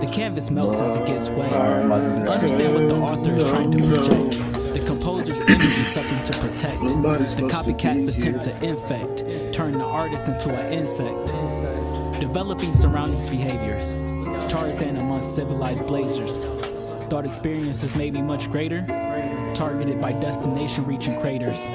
The canvas melts as it gets wet. Understand what the author is trying to project. The composer's image is something to protect. The copycat's attempt to infect, turn the artist into an insect. Developing surroundings behaviors. Tarzan amongst civilized blazers. Thought experiences made me much greater. Targeted by destination reaching craters.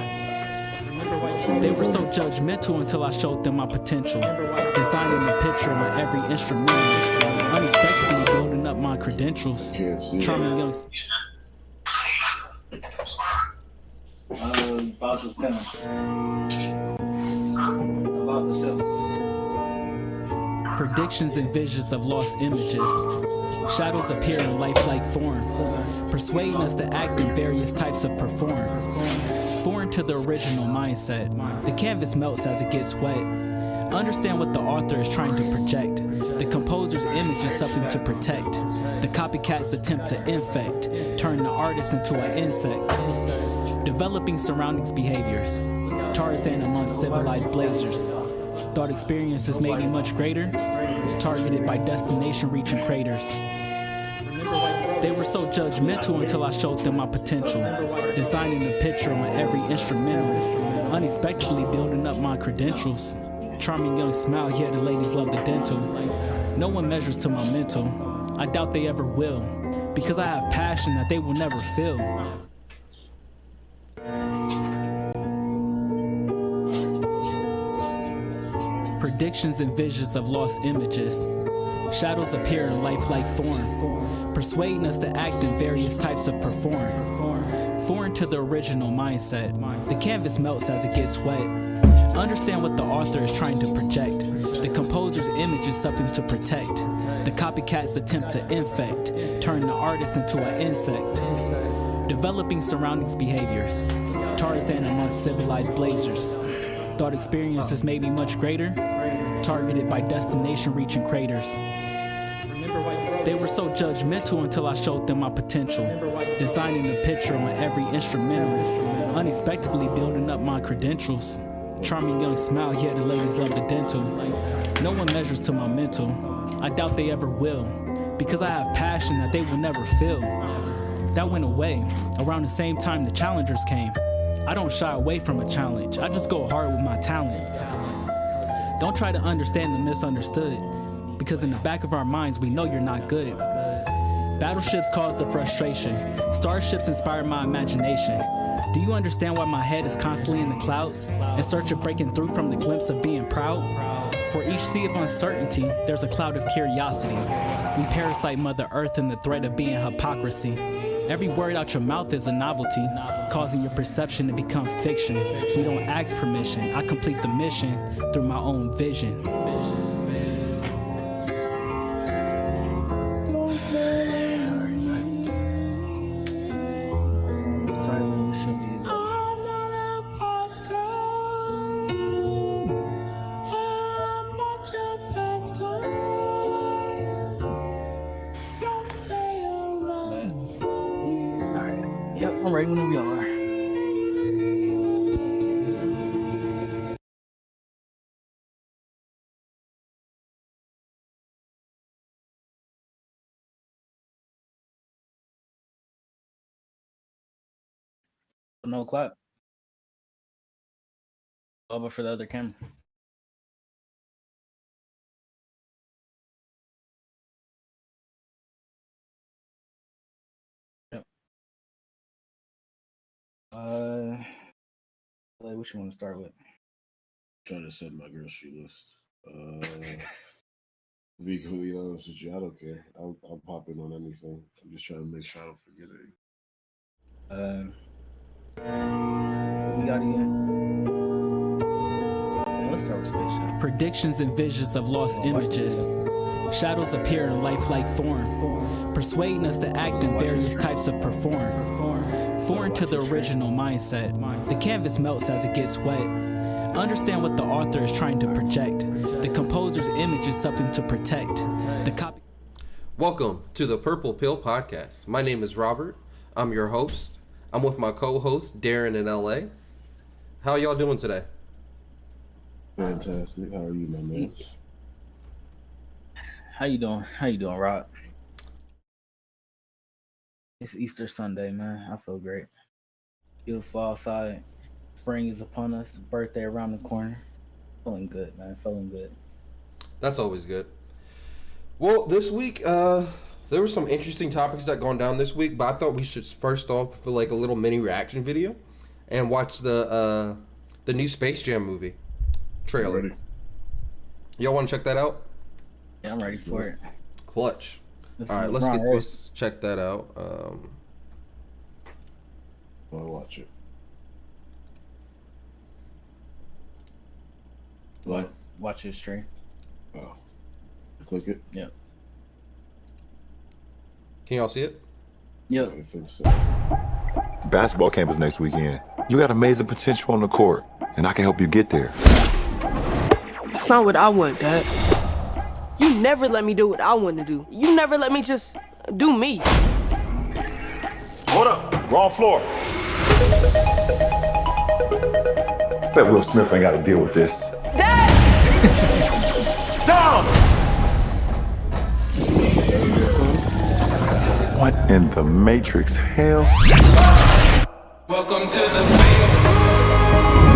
They were so judgmental until I showed them my potential. Designing a picture with every instrumental. Unexpectedly building up my credentials. Charming young. About the film. About the film. Predictions and visions of lost images. Shadows appear in lifelike form, persuading us to act in various types of perform. Foreign to the original mindset, the canvas melts as it gets wet. Understand what the author is trying to project. The composer's image is something to protect. The copycat's attempt to infect, turn the artist into an insect. Developing surroundings behaviors. Tarzan amongst civilized blazers. Thought experiences made me much greater. Targeted by destination reaching craters. They were so judgmental until I showed them my potential. Designing a picture on every instrumental. Unexpectedly building up my credentials. Charming young smile, yeah, the ladies love the dental. No one measures to my mental. I doubt they ever will. Because I have passion that they will never feel. Predictions and visions of lost images. Shadows appear in lifelike form, persuading us to act in various types of perform. Foreign to the original mindset, the canvas melts as it gets wet. Understand what the author is trying to project. The composer's image is something to protect. The copycat's attempt to infect, turn the artist into an insect. Developing surroundings behaviors. Tarzan amongst civilized blazers. Thought experiences made me much greater. Targeted by destination reaching craters. They were so judgmental until I showed them my potential. Designing a picture on every instrumental. Unexpectedly building up my credentials. Charming young smile, yeah, the ladies love the dental. No one measures to my mental. I doubt they ever will. Because I have passion that they will never feel. That went away around the same time the challengers came. I don't shy away from a challenge. I just go hard with my talent. Don't try to understand the misunderstood, because in the back of our minds we know you're not good. Battleships cause the frustration. Starships inspire my imagination. Do you understand why my head is constantly in the clouds, in search of breaking through from the glimpse of being proud? For each sea of uncertainty, there's a cloud of curiosity. We parasite Mother Earth in the threat of being hypocrisy. Every word out your mouth is a novelty, causing your perception to become fiction. We don't ask permission, I complete the mission through my own vision. Yep, I'm ready whenever y'all are. No clap. Over for the other camera. Yep. Which one to start with? Trying to set my grocery list. Be completely honest with you, I don't care. I'll pop in on anything. I'm just trying to make sure I don't forget it. What we got again? Let's start with Space Jam. Predictions and visions of lost images. Shadows appear in lifelike form, persuading us to act in various types of perform. Foreign to the original mindset, the canvas melts as it gets wet. Understand what the author is trying to project. The composer's image is something to protect. The copy. Welcome to the Purple Pill Podcast. My name is Robert. I'm your host. I'm with my co-host Darren in LA. How y'all doing today? Fantastic. How are you, my man? How you doing? Rob? It's Easter Sunday, man. I feel great. Beautiful outside. Spring is upon us. Birthday around the corner. Feeling good, man. Feeling good. That's always good. Well, this week, there were some interesting topics that gone down this week, but I thought we should first off for like a little mini reaction video and watch the new Space Jam movie trailer. Ready? Y'all want to check that out? Yeah, I'm ready for it. Clutch. This All right, is LeBron, right? let's check that out. I'll watch it. What? Watch it straight. Oh. Click it? Yep. Can y'all see it? Yep. I think so. Basketball camp is next weekend. You got amazing potential on the court, and I can help you get there. That's not what I want, Dad. You never let me do what I want to do. You never let me just do me. Hold up. Wrong floor. Bet Will Smith ain't got to deal with this. Dad! Down! What in the Matrix hell? Welcome to the space.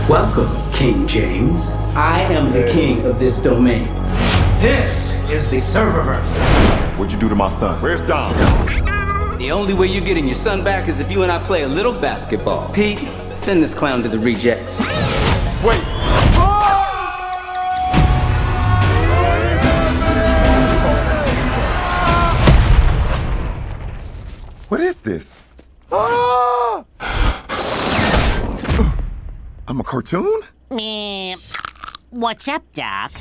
Welcome, King James. I am the king of this domain. This is the Serververse. What'd you do to my son? Where's Dom? The only way you're getting your son back is if you and I play a little basketball. Pete, send this clown to the rejects. Wait. What is this? Ah! I'm a cartoon? Meh. What's up, Doc?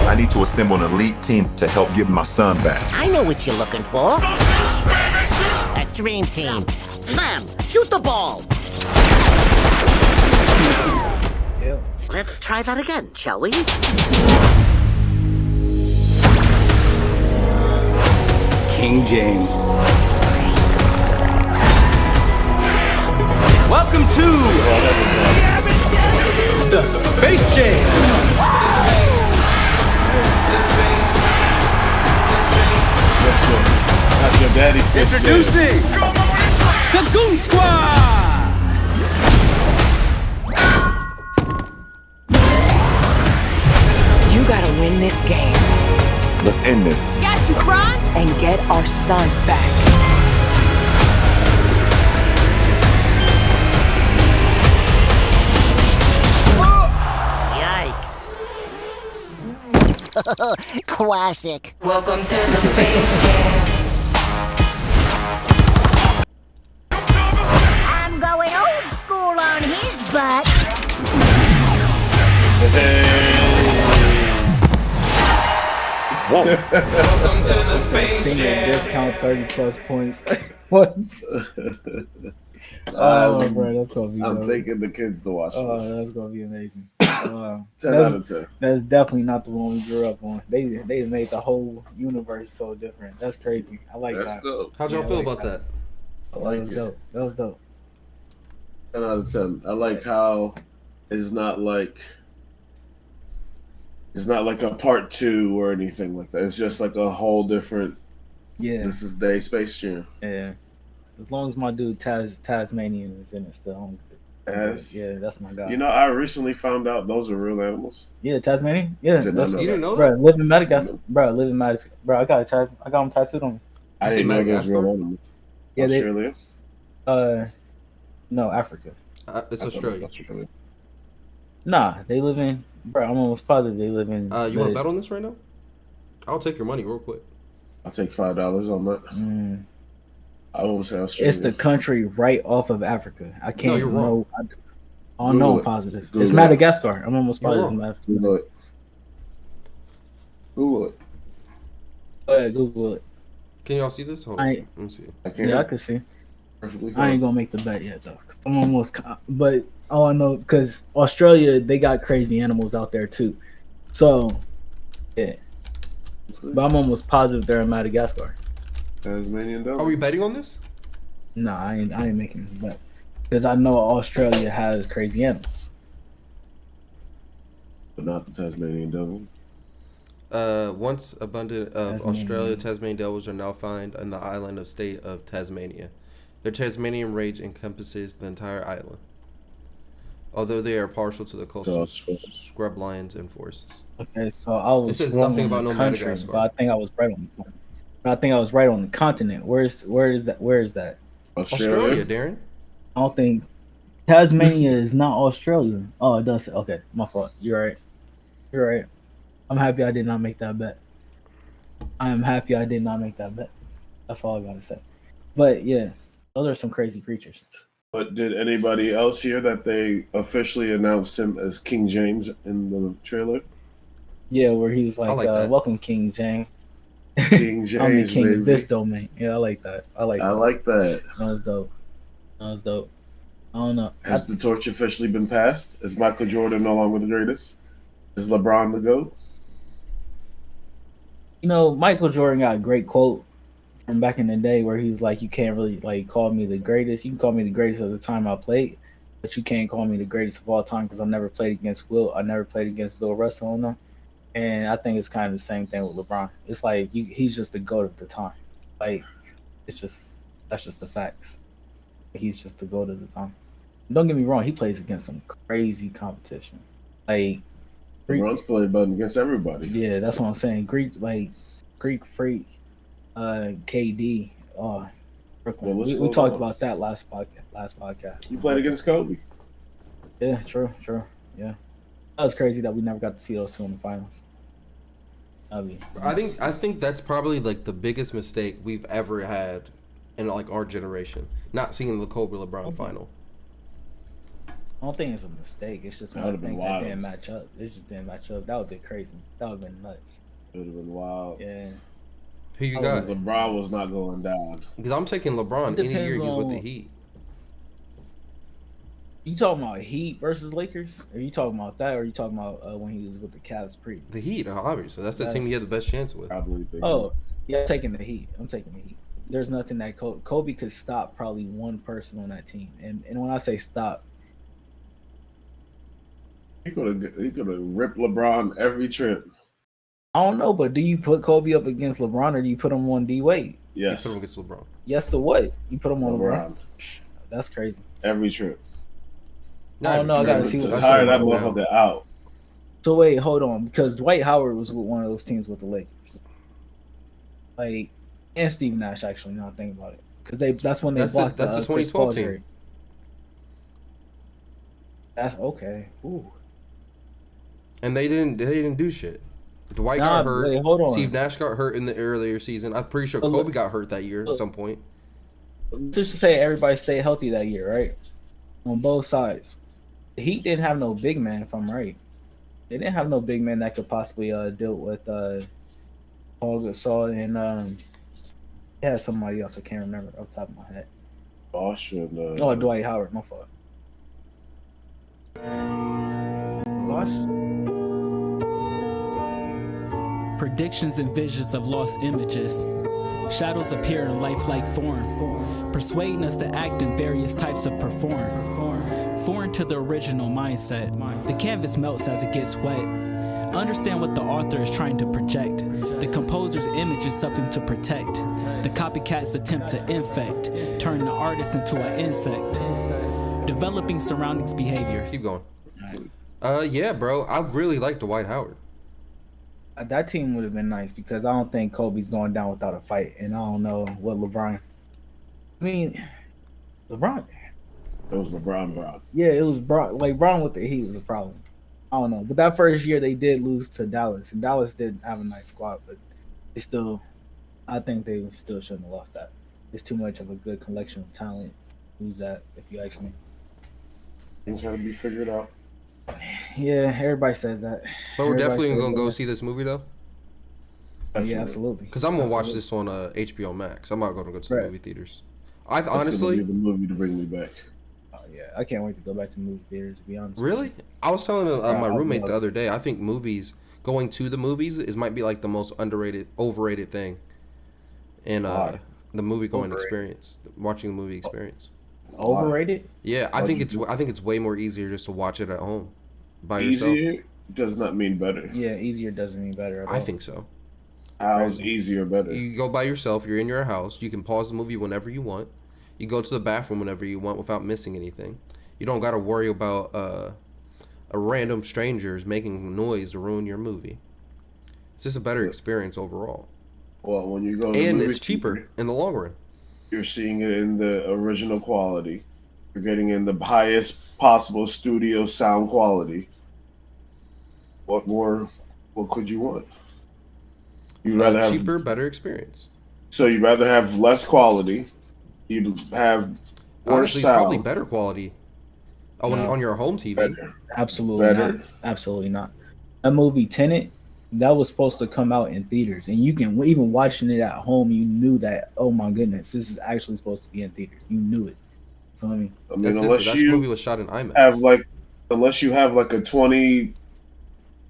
I need to assemble an elite team to help give my son back. I know what you're looking for. A dream team. Bam! Shoot the ball! Yep. Let's try that again, shall we? King James. Welcome to the Space Jam. That's your daddy's Space Jam. Introducing the Goon Squad. You gotta win this game. Let's end this. Got you, Kron. And get our son back. Yikes. Classic. Welcome to the Space Jam. I'm going old school on his butt. Whoa. Welcome to the Space Senior Jam. discount 30+ points. What? Oh, bro, that's gonna be. I'm dope. taking the kids to watch Oh, this. that's gonna be amazing. 10 out of 10. That's definitely not the one we grew up on. They made the whole universe so different. That's crazy. I like That's that. dope. How'd y'all Yeah, feel like about that. that? I like That was it. dope. That was dope. 10 out of 10. I like how it's not like a part 2 or anything like that. It's just like a whole different. Yeah, This is their Space Jam. yeah. As long as my dude Tasmanian is in it still, I'm good. As Yeah, that's my guy. you know, I recently found out those are real animals. Yeah, Tasmanian. Yeah, Did not that's, know You didn't that. know bro. that? Live in Madagascar. Bro, live in Madagascar. Bro, I got them tattooed on me. I You say didn't know those Madagascar? real animals. Yeah, they. Australia. No, Africa. It's I thought it was Australia. Australia. Nah, they live in. Bro, I'm almost positive they live in. You want to bet on this right now? I'll take your money real quick. I'll take $5 on that. Mm, I won't say Australia. it's the country right off of Africa. I can't. you're wrong. Oh no, Google I'm it. positive. Google It's it. Madagascar. I'm almost You're positive. wrong. It's Madagascar. Google it. Google it. Go ahead, Google it. Can y'all see this? Hold on. I Let me see. I can't. yeah, I can see. Perfectly I ain't fine. gonna make the bet yet though. 'Cause I'm almost. But all I know because Australia, they got crazy animals out there too. So yeah, but I'm almost positive they're in Madagascar. Tasmanian devil. Are we betting on this? I ain't making this bet because I know Australia has crazy animals. but not the Tasmanian devil. Once abundant of Tasmania. Australia, Tasmanian devils are now found in the island of state of Tasmania. Their Tasmanian range encompasses the entire island, although they are partial to the coastal scrub lines and forests. Okay, so I was. It says wrong nothing on about the no country, Madagascar. but I think I was right on. But I think I was right on the continent. Where is that? Where is that? Australia, Darren. I don't think Tasmania is not Australia. Oh, it does. Okay, my fault. You're right. You're right. I'm happy I did not make that bet. I am happy I did not make that bet. That's all I gotta say. But yeah, those are some crazy creatures. But did anybody else hear that they officially announced him as King James in the trailer? Yeah, where he was like, like that. "Welcome, King James. King James, I'm the king baby. of this domain." Yeah, I like that. I like that. That was dope. That was dope. I don't know. Has the torch officially been passed? Is Michael Jordan no longer the greatest? Is LeBron the GOAT? You know, Michael Jordan got a great quote from back in the day where he was like, "You can't really like call me the greatest. You can call me the greatest of the time I played, but you can't call me the greatest of all time because I never played against Will. I never played against Bill Russell on them." And I think it's kind of the same thing with LeBron. It's like he's just the GOAT of the time. Like that's just the facts. He's just the GOAT of the time. Don't get me wrong, he plays against some crazy competition. Like LeBron's played button against everybody. yeah, that's what I'm saying. Greek Freak, KD, Brooklyn. Well, We talked about that last podcast. You played against Kobe. Yeah, true. Yeah, that was crazy that we never got to see those two in the finals. I think that's probably like the biggest mistake we've ever had in like our generation, not seeing the Kobe LeBron final. I don't think it's a mistake. It's just one of the things that didn't match up. It just didn't match up. That would be crazy. That would have been nuts. It would have been wild. Yeah. Who you got? LeBron was not going down. Because I'm taking LeBron any year he's with the Heat. You talking about Heat versus Lakers? Are you talking about that, or are you talking about when he was with the Cavs pre? The Heat, obviously. That's the team he had the best chance with. Oh, yeah, I'm taking the Heat. There's nothing that Kobe could stop probably one person on that team. And when I say stop, He could have ripped LeBron every trip. I don't know, but do you put Kobe up against LeBron or do you put him on D Wade? Yes. You put him against LeBron. Yes to what? You put him on LeBron? That's crazy. Every trip. I don't know. I gotta see what tire that motherfucker out. So wait, hold on, because Dwight Howard was with one of those teams with the Lakers, like, and Steve Nash actually. Now I think about it, because that's when they blocked the 2012 team. That's okay. Ooh. And they didn't do shit. Dwight got hurt. Wait, hold on. Steve Nash got hurt in the earlier season. I'm pretty sure Kobe got hurt that year at some point. Just to say, everybody stayed healthy that year, right? On both sides. The Heat didn't have no big man, if I'm right. They didn't have no big man that could possibly deal with Paul Gasol and they had somebody else I can't remember off the top of my head. Dwight Howard, my fault. Predictions and visions of lost images. Shadows appear in lifelike form, persuading us to act in various types of perform. Foreign to the original mindset, the canvas melts as it gets wet. Understand what the author is trying to project. The composer's image is something to protect. The copycat's attempt to infect, turn the artist into an insect. Developing surroundings behaviors. Keep going. Yeah, bro. I really like Dwight Howard. That team would have been nice because I don't think Kobe's going down without a fight, and I don't know what LeBron. I mean, LeBron. It was LeBron. Yeah, it was Bron. Like Bron with the Heat was a problem. I don't know, but that first year they did lose to Dallas, and Dallas did have a nice squad, but they still, I think they still shouldn't have lost that. It's too much of a good collection of talent. Lose that, if you ask me. Things got to be figured out. Yeah, everybody says that. But we're definitely gonna go see this movie though. Yeah, absolutely. Because I'm gonna watch this on HBO Max. I'm not gonna go to the movie theaters. I've honestly the movie to bring me back. Oh yeah, I can't wait to go back to movie theaters. To be honest. Really? I was telling my roommate the other day. I think going to the movies might be like the most overrated thing in the movie going experience, watching the movie experience. Overrated? Yeah, I think it's way more easier just to watch it at home by yourself. does not mean better. Yeah, easier doesn't mean better at all. I think so. How's easier better? You go by yourself. You're in your house. You can pause the movie whenever you want. You go to the bathroom whenever you want without missing anything. You don't got to worry about a random strangers making noise to ruin your movie. It's just a better experience overall. Well, when you go to And the it's movie cheaper theater, in the long run. you're seeing it in the original quality. You're getting in the highest possible studio sound quality. What more? What could you want? You'd rather have Cheaper, better experience. So you'd rather have less quality. You'd have worse Honestly, it's sound. probably better quality. Oh, No. on your home TV. Better. Absolutely Better. not. Absolutely not. That movie Tenet, that was supposed to come out in theaters, and you can even watching it at home, you knew that. Oh my goodness, this is actually supposed to be in theaters. You knew it. You feel me? I mean, That's unless different. That movie you was shot in IMAX. have unless you have like a 20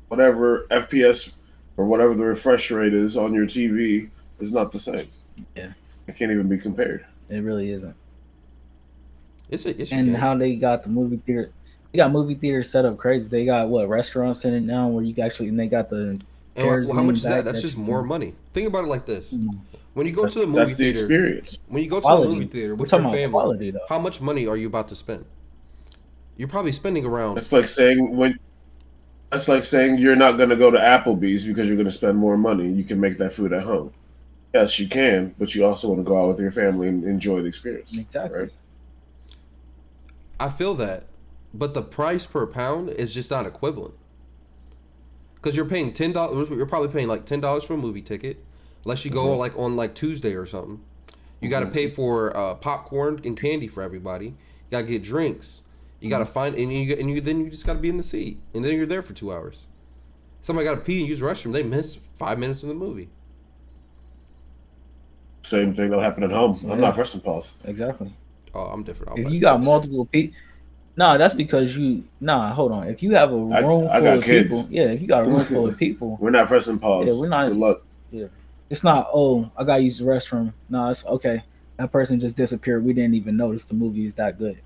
whatever FPS or whatever the refresh rate is on your TV, it's not the same. Yeah. It can't even be compared. It really isn't. It's And game. how they got the movie theaters. They got movie theaters set up crazy. They got what restaurants in it now where you can actually, and they got the And chairs how much leaned is that? back That's just you more can- money. Think about it like this: Mm. when you go to the movie That's the theater, experience. when you go to Quality. the movie theater We're with your talking about family, quality, though. how much money are you about to spend? You're probably spending around. That's like saying you're not going to go to Applebee's because you're going to spend more money. You can make that food at home. Yes, you can, but you also want to go out with your family and enjoy the experience. Exactly. Right? I feel that, but the price per pound is just not equivalent. Because you're paying $10. You're probably paying like $10 for a movie ticket, unless you go like on like Tuesday or something. You got to pay for popcorn and candy for everybody. You got to get drinks. You got to find then you just got to be in the seat, and then you're there for 2 hours. Somebody got to pee and use the restroom. They miss 5 minutes of the movie. Same thing that'll happen at home. I'm not pressing pause. Exactly. Oh, I'm different. I'll If let you got multiple people, that's because hold on. If you have a I room got full of kids. people, if you got a room full of people, We're not pressing pause. Yeah, we're not- Good luck. it's not. Oh, I gotta use the restroom. No, it's okay. That person just disappeared. We didn't even notice the movie is that good.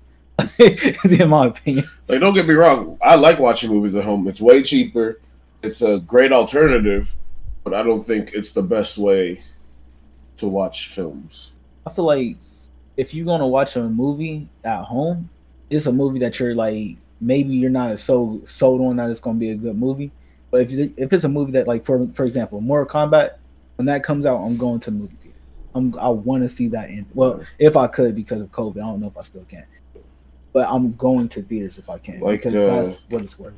In my opinion. Like, don't get me wrong. I like watching movies at home. It's way cheaper. It's a great alternative, but I don't think it's the best way to watch films. I feel like if you're gonna watch a movie at home, it's a movie that you're like maybe you're not so sold on that it's gonna be a good movie. But if it's a movie that like for example, Mortal Kombat, when that comes out, I'm going to the movie theater. I want to see that in. Well, if I could because of COVID, I don't know if I still can. But I'm going to theaters if I can Like, because that's what it's worth.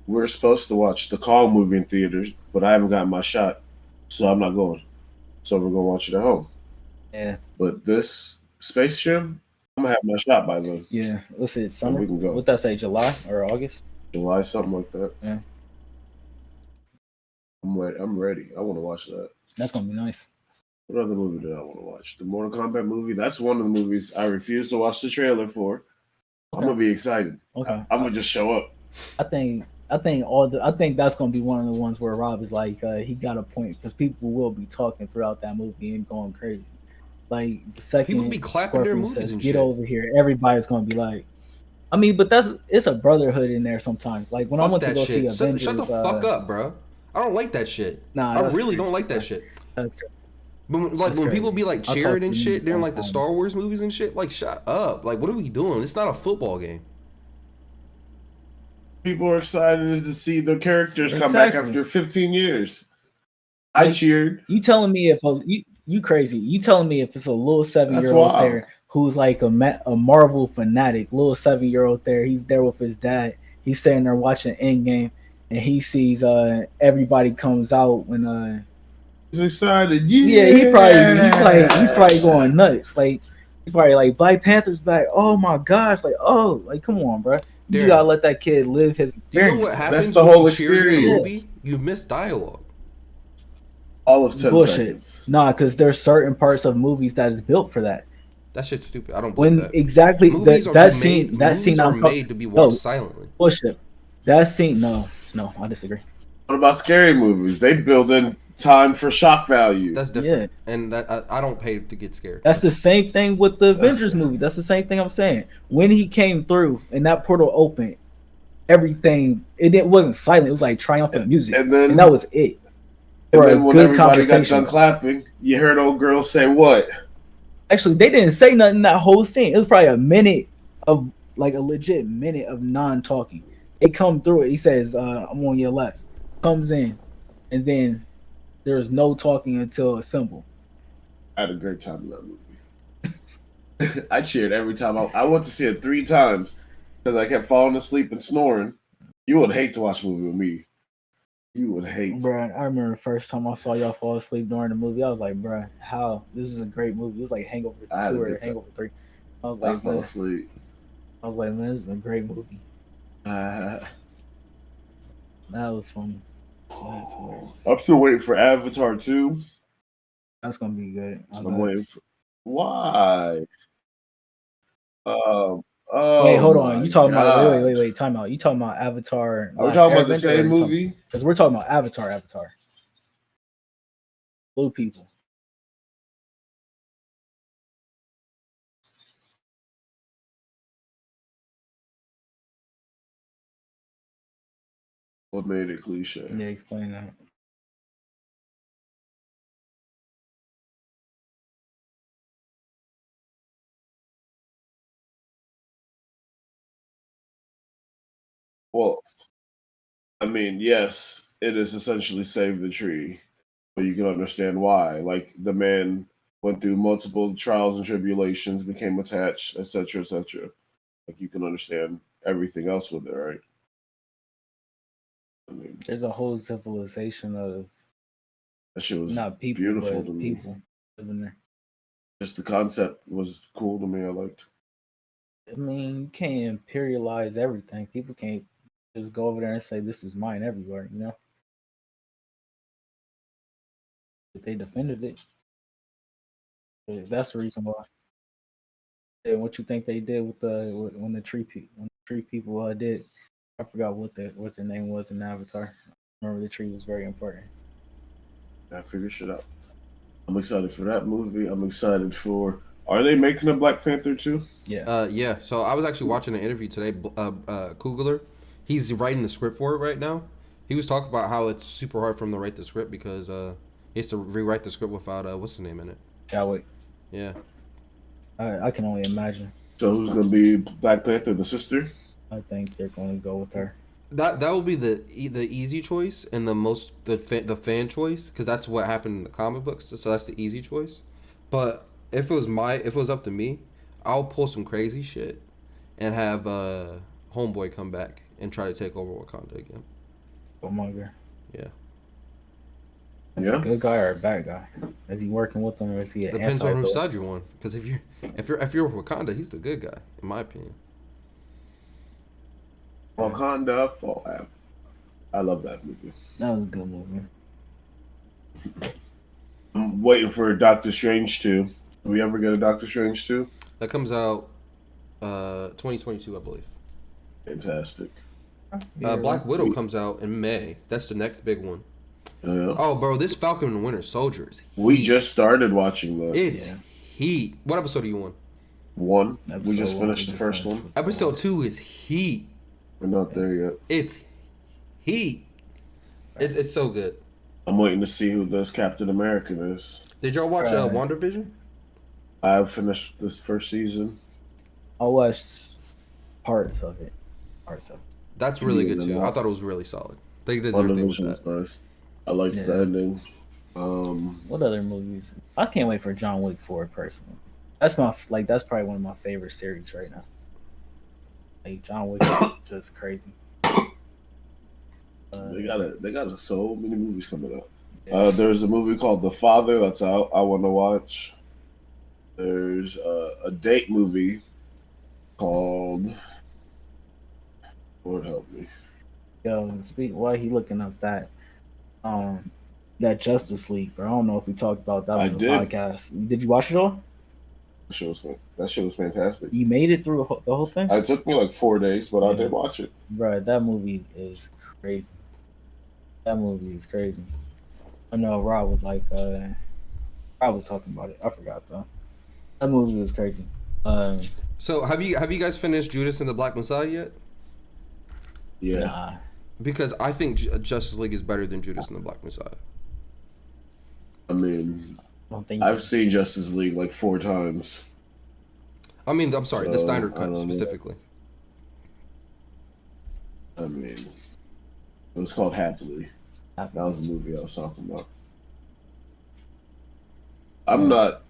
We're supposed to watch the Call movie in theaters, but I haven't gotten my shot, so I'm not going. So we're gonna watch it at home. Yeah. But this Space Jam, I'm gonna have my shot by then. Yeah. Let's see. It's summer. we can go. What that say? July or August? July, something like that. Yeah. I'm ready. I want to watch that. That's gonna be nice. What other movie did I want to watch? The Mortal Kombat movie. That's one of the movies I refuse to watch the trailer for. I'm gonna be excited. Okay. I'm gonna just show up. I think that's gonna be one of the ones where Rob is like he got a point because people will be talking throughout that movie and going crazy. Like the second People be clapping their Scorpion movies says, and "Get shit." over here," everybody's gonna be like, I mean, but it's a brotherhood in there sometimes. Like when I Fuck went to that go see shit. Avengers, Shut the fuck up, bro. I don't like that shit. Nah, I that's really crazy. don't like that shit. That's crazy. But That's when people crazy. be like I'll talk cheering and to you shit during like the sometime. Star Wars movies and shit, like shut up. Like what are we doing? It's not a football game. People are excited to see the characters come back Exactly. after 15 years. I cheered. You telling me if you crazy? You telling me if it's a little 7-year-old wild. there who's like a Marvel fanatic, little 7-year-old there, he's there with his dad. He's sitting there watching Endgame, and he sees everybody comes out when He's excited. yeah, he's probably going nuts. Like he's probably like Black Panther's back. Oh my gosh, like come on, bro. You Darren, gotta let that kid live his Do you know experience. what happens the when whole you cheer during a experience. movie? You miss dialogue. All of 10 Bullshit. seconds. Nah, because there's certain parts of movies that is built for that. That shit's stupid. I don't believe When that. Movies are made to be watched silently. bullshit. That scene, no, I disagree. What about scary movies? They build in time for shock value. That's different. And that I don't pay to get scared. That's the same thing with the Avengers movie. That's the same thing I'm saying. When he came through and that portal opened, everything. It wasn't silent. It was like triumphant music, and then that was it. And For then a when good everybody got conversation. done clapping, you heard old girl say what? Actually, they didn't say nothing in that whole scene. It was probably a minute of like a legit minute of non-talking. It come through it. He says, "I'm on your left." Comes in, and then there was no talking until a symbol. I had a great time in that movie. I cheered every time. I went to see it 3 times because I kept falling asleep and snoring. You would hate to watch a movie with me. You would hate. Bruh, I remember the first time I saw y'all fall asleep during the movie. I was like, bruh, how? This is a great movie. It was like Hangover 2 or Hangover 3. I was like, fell asleep. I was like, man, this is a great movie. That was funny. That's hilarious. I'm still waiting for Avatar 2. That's gonna be good. I'm waiting for. Why? Wait, hold on. You talking about? God. Wait. Time out. You talking about Avatar? Are we talking about the same movie? Because we're talking about Avatar. Blue people. What made it cliche? Yeah, explain that. Well, I mean, yes, it is essentially save the tree, but you can understand why. Like the man went through multiple trials and tribulations, became attached, etc., etc. Like you can understand everything else with it, right? I mean, There's a whole civilization of that shit was not people, beautiful but to me. people living there. Just the concept was cool to me. I liked. I mean, you can't imperialize everything. People can't just go over there and say this is mine everywhere. You know, if they defended it, that's the reason why. And what you think they did with when the tree people did? I forgot what their name was in Avatar. Remember, the tree was very important. I figured shit out. I'm excited for that movie. I'm excited for. Are they making a Black Panther 2? Yeah. Yeah. So I was actually watching an interview today. Kugler, he's writing the script for it right now. He was talking about how it's super hard for him to write the script because he has to rewrite the script without what's his name in it. Chadwick. Yeah. I can only imagine. So who's gonna be Black Panther? The sister? I think they're going to go with her. That will be the easy choice and the fan choice because that's what happened in the comic books. So that's the easy choice. But if it was up to me, I'll pull some crazy shit and have Homeboy come back and try to take over Wakanda again. Killmonger. Yeah. Is he a good guy or a bad guy? Is he working with them or is he an Depends on whose anti-villain? side you're on. Because if you're with Wakanda, he's the good guy, in my opinion. Wakanda Forever. I love that movie. That was a good movie. I'm waiting for Doctor Strange 2. Do we ever get a Doctor Strange 2? That comes out 2022, I believe. Fantastic. Black Widow comes out in May. That's the next big one. Yeah. Oh, bro, this Falcon and Winter Soldier is We just started watching that. It's heat. What episode are you on? 1. Episode We just one, finished the first one. Episode 2 is heat. We're not there yet. It's heat. It's so good. I'm waiting to see who this Captain American is. Did y'all watch WandaVision? I finished this first season. I watched parts of it. That's really Yeah, good too. no. I thought it was really solid. They did everything with WandaVision that. was nice. I liked the ending. What other movies? I can't wait for John Wick 4 personally. That's that's probably one of my favorite series right now. Like John Wick is just crazy. They got so many movies coming out. There's a movie called The Father that's out. I want to watch. There's a date movie called. Lord help me. Yo, why he looking up that that Justice League, bro? I don't know if we talked about that on the podcast. Did you watch it all? That shit was fantastic. You made it through the whole thing? It took me like 4 days, but I did watch it. Bro, that movie is crazy. That movie is crazy. I know Rob was like, Rob was talking about it. I forgot though. That movie was crazy. So have you guys finished Judas and the Black Messiah yet? Yeah. Nah, Because I think Justice League is better than Judas and the Black Messiah. I mean, I don't think I've seen Justice League like 4 times. I mean, I'm sorry, the So, Snyder I cut don't know. specifically. I mean, it was called Happily. That was the movie I was talking about. I'm not.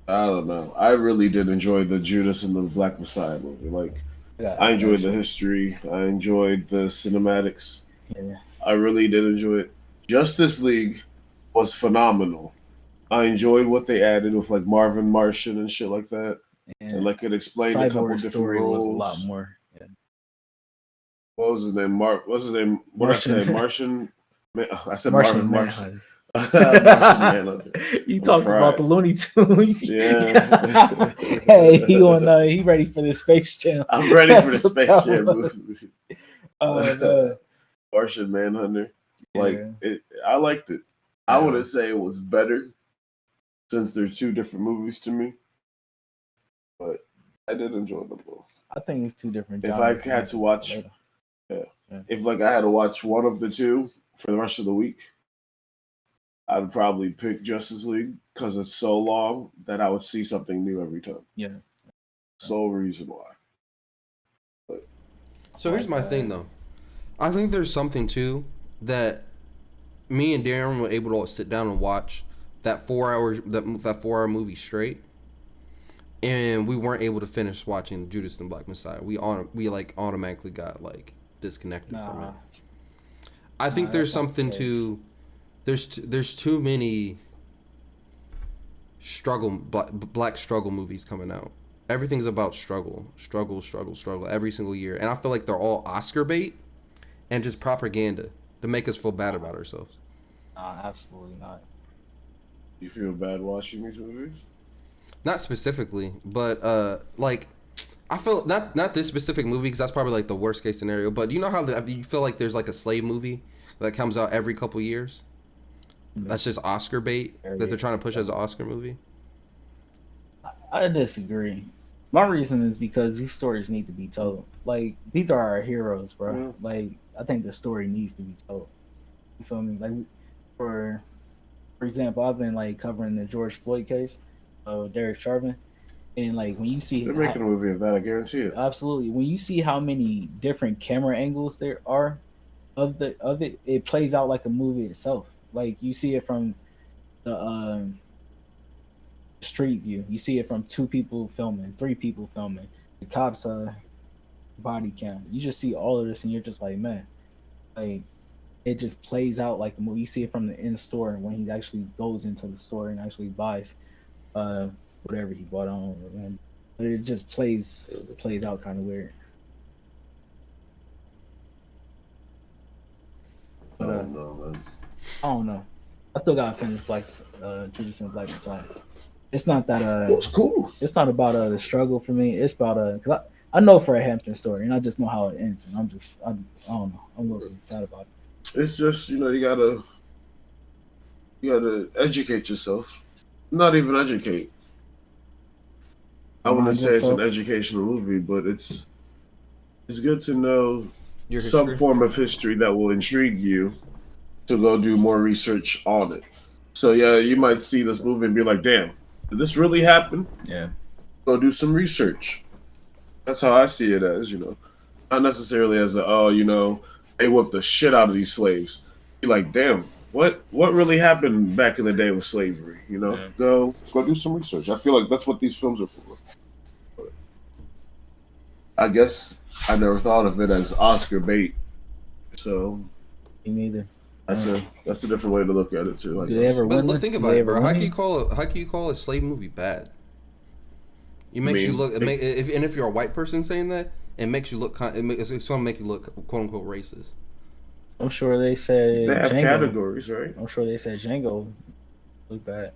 I don't know. I really did enjoy the Judas and the Black Messiah movie. Like, I enjoyed the history. I enjoyed the cinematics. Yeah. I really did enjoy it. Justice League was phenomenal. I enjoyed what they added with like Marvin Martian and shit like that. And like it explained a couple Cyborg's different story roles. was a lot more. Yeah. What was his name? What's his name? What Martian. I say? Martian. I said Martian Marvin Manhunter. Martian. You talking Fried. about the Looney Tunes? Yeah. Hey, he ready for the Space Jam. I'm ready for the Space Jam was. movie. Martian Manhunter. Like I liked it. I wouldn't say it was better since they're 2 different movies to me, but I did enjoy them both. I think it's 2 different. If I had to watch, if like I had to watch one of the 2 for the rest of the week, I would probably pick Justice League because it's so long that I would see something new every time. Yeah. Sole reason why. But, So here's my thing, though. I think there's something too that me and Darren were able to sit down and watch that 4 hours that 4 hour movie straight, and we weren't able to finish watching Judas and the Black Messiah. We like automatically got like disconnected from it. I think there's something to there's too many black struggle movies coming out. Everything's about struggle every single year, and I feel like they're all Oscar bait and just propaganda to make us feel bad about ourselves. Absolutely not. You feel bad watching these movies? Not specifically, but like I feel not this specific movie because that's probably like the worst case scenario. But you know how you feel like there's like a slave movie that comes out every couple years? That's just Oscar bait that they're trying to push as an Oscar movie. I disagree. My reason is because these stories need to be told. Like, these are our heroes, bro. Yeah. Like, I think the story needs to be told. You feel me? Like, for example, I've been like covering the George Floyd case of Derek Chauvin, and like when you see They're making a movie of that, I guarantee it. Absolutely, when you see how many different camera angles there are of it, it plays out like a movie itself. Like you see it from the street view, you see it from 2 people filming, 3 people filming, the cops body cam. You just see all of this, and you're just like, man, like it just plays out like a movie. You see it from the in store, and when he actually goes into the store and actually buys whatever he bought on, and it just plays out kind of weird. But I don't know, man. I don't know. I still gotta finish Judas and Black Messiah. It's not that It was cool. It's not about the struggle for me. It's about because I know for a Hampton story, and I just know how it ends, and I don't know. I'm a little bit sad about it. It's just, you gotta educate yourself. Not even educate. I wouldn't say it's an educational movie, but it's good to know some form of history that will intrigue you to go do more research on it. So yeah, you might see this movie and be like, damn, did this really happen? Yeah. Go do some research. That's how I see it as, not necessarily as they whipped the shit out of these slaves. You're like, damn, what really happened back in the day with slavery? Yeah. Go do some research. I feel like that's what these films are for. But I guess I never thought of it as Oscar bait. So Me neither. that's a different way to look at it too. I Do they guess. ever But win? think Do about they it, bro. ever How win? can you call a slave movie bad? It makes you look. If you're a white person saying that, it makes you look. It's going to make you look quote unquote racist. I'm sure they said They have Django. categories, right? I'm sure they said Django looked bad.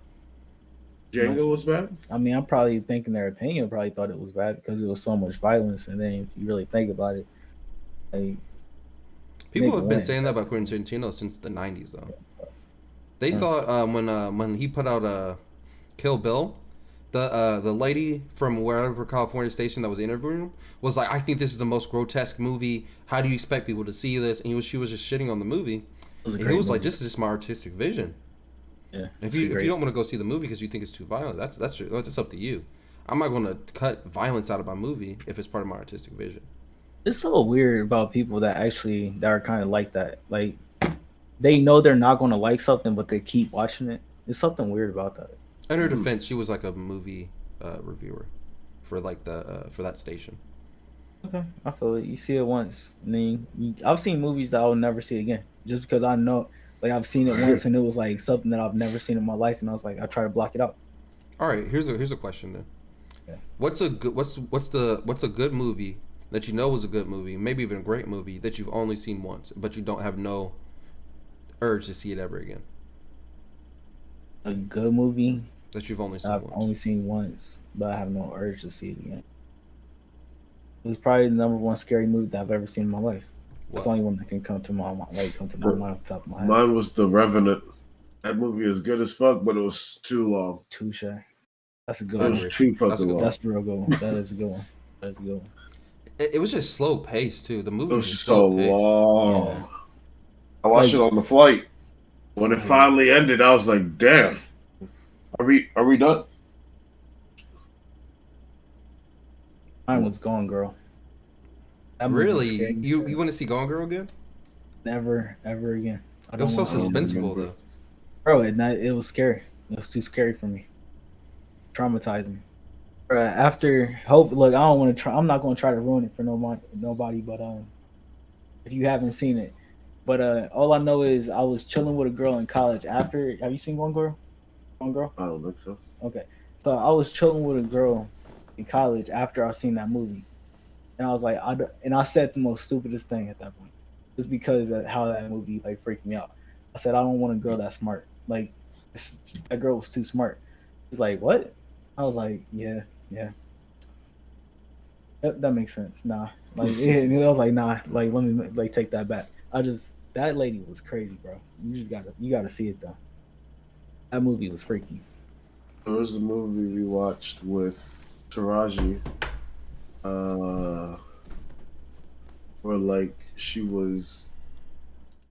Django was bad. I mean, I'm probably thinking their opinion probably thought it was bad because it was so much violence, and then if you really think about it, like People Make have it been win. saying that about Quentin Tarantino since the 90s, though. They thought when he put out Kill Bill, The lady from wherever California station that was interviewing him was like, I think this is the most grotesque movie. How do you expect people to see this? And she was just shitting on the movie. And he was like, this is just my artistic vision. Yeah. If you don't want to go see the movie because you think it's too violent, that's up to you. I'm not going to cut violence out of my movie if it's part of my artistic vision. It's so weird about people that are kind of like that. Like, they know they're not going to like something, but they keep watching it. There's something weird about that. In her defense, she was like a movie reviewer for like for that station. Okay, I feel it. You see it once, and then I've seen movies that I will never see again, just because I know, like, I've seen it once, and it was like something that I've never seen in my life, and I was like, I try to block it out. All right, here's a question then. Yeah. What's a good movie that you know was a good movie, maybe even a great movie that you've only seen once, but you don't have no urge to see it ever again? A good movie that you've only seen I've once. only seen once, but I have no urge to see it again. It was probably the number one scary movie that I've ever seen in my life. It's the only one that can come to my mind, off the top of my head. Mine was The Revenant. That movie is good as fuck, but it was too long. Touche. That's a good It one. was too fucking long. That's a real good one. That is a good one. That is a good one. It was just slow paced too. The movie It was was just so slow paced. long. Yeah. I watched it on the flight. When it finally ended, I was like, damn. Are we done? Mine was Gone Girl. That movie Really? scared me. You want to see Gone Girl again? Never, ever again. It was so want to. suspenseful though. Bro, it was scary. It was too scary for me. Traumatized me. Bro, after Hope, look, I don't want to try. I'm not going to try to ruin it for nobody. But if you haven't seen it, but all I know is I was chilling with a girl in college. After, have you seen Gone Girl? Gone Girl? I don't think so. Okay, so I was chilling with a girl in college after I seen that movie, and I was like, I said the most stupidest thing at that point, just because of how that movie like freaked me out. I said I don't want a girl that's smart. Like, that girl was too smart. He's like, what? I was like, yeah. That makes sense. Nah, like I was like, nah. Like, let me like take that back. That lady was crazy, bro. You gotta see it though. That movie was freaky. There was a movie we watched with Taraji, where like she was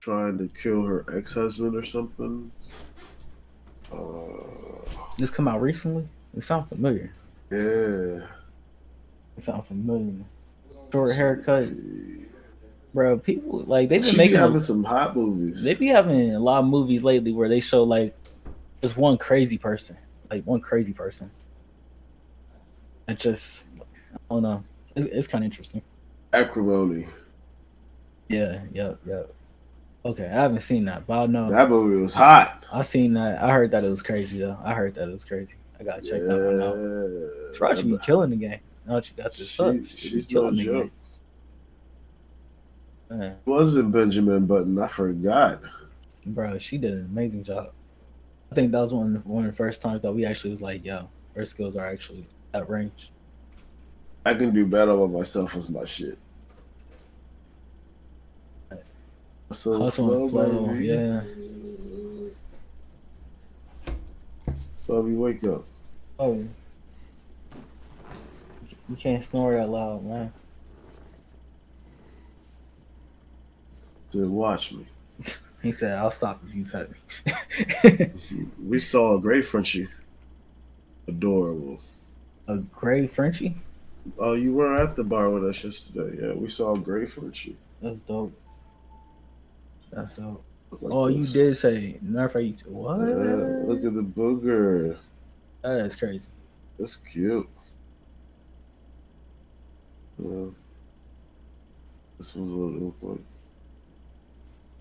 trying to kill her ex-husband or something. This come out recently? It sounds familiar. Yeah. It sounds familiar. Short haircut. Bro, people like they've been She making be having some hot movies. They be having a lot of movies lately where they show like just one crazy person. Like one crazy person. It just, I don't know. It's kind of interesting. Acrimony. Yeah. Okay, I haven't seen that, but I know That movie was hot. I seen that. I heard that it was crazy though. I gotta check that one out. Taraji be killing the game. Now that you got this up, She's killing no the joke. game. Man, Wasn't Benjamin Button? I forgot. bro, she did an amazing job. I think that was one of the first times that we actually was like, yo, her skills are actually at range. I can do battle by myself as my shit. Hustle and flow, baby. yeah. Bubby, wake up. Oh, you can't snore that loud, man. Said, watch me. He said, "I'll stop if you pet me." We saw a great Frenchie. Adorable. A gray Frenchie? Oh, you were at the bar with us yesterday. Yeah, we saw a great Frenchie. That's dope. That's dope. Like Oh, you this. did say, matter of fact, what? Yeah, look at the booger. That is crazy. That's cute. Yeah. This was what it looked like.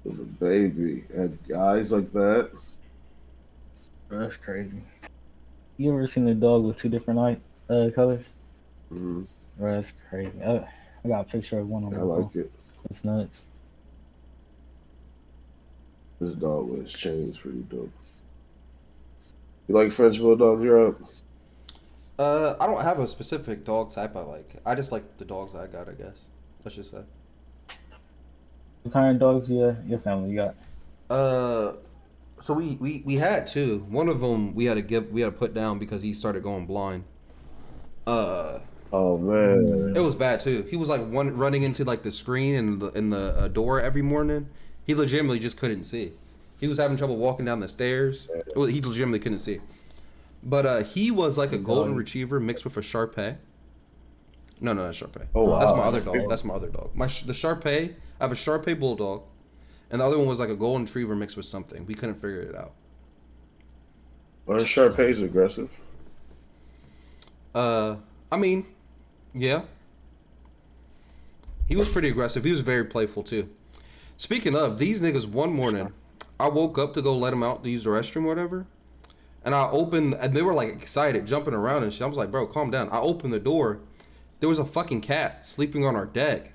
With a baby. Had eyes like that. Bro, that's crazy. You ever seen a dog with two different colors? Mm-hmm. Bro, that's crazy. I got a picture of one on my I phone. like it. It's nuts. This dog with his chain is pretty dope. You like French Bulldogs, Europe? I don't have a specific dog type I like. I just like the dogs I got, I guess. Let's just say. What kind of dogs your family got? So we had two. One of them we had to put down because he started going blind. Oh man. It was bad too. He was like running into like the screen and the door every morning. He legitimately just couldn't see. He was having trouble walking down the stairs. He legitimately couldn't see. But he was like a golden retriever mixed with a Shar Pei. No, not Shar Pei. Oh, wow. That's my other dog. That's my other dog. The Shar Pei. I have a Shar Pei bulldog, and the other one was like a golden retriever mixed with something. We couldn't figure it out. Are Shar Pei's aggressive? I mean, yeah. He was pretty aggressive. He was very playful too. Speaking of, these niggas, one morning, I woke up to go let them out to use the restroom or whatever. And I opened, and they were like excited, jumping around and shit. I was like, bro, calm down. I opened the door. There was a fucking cat sleeping on our deck.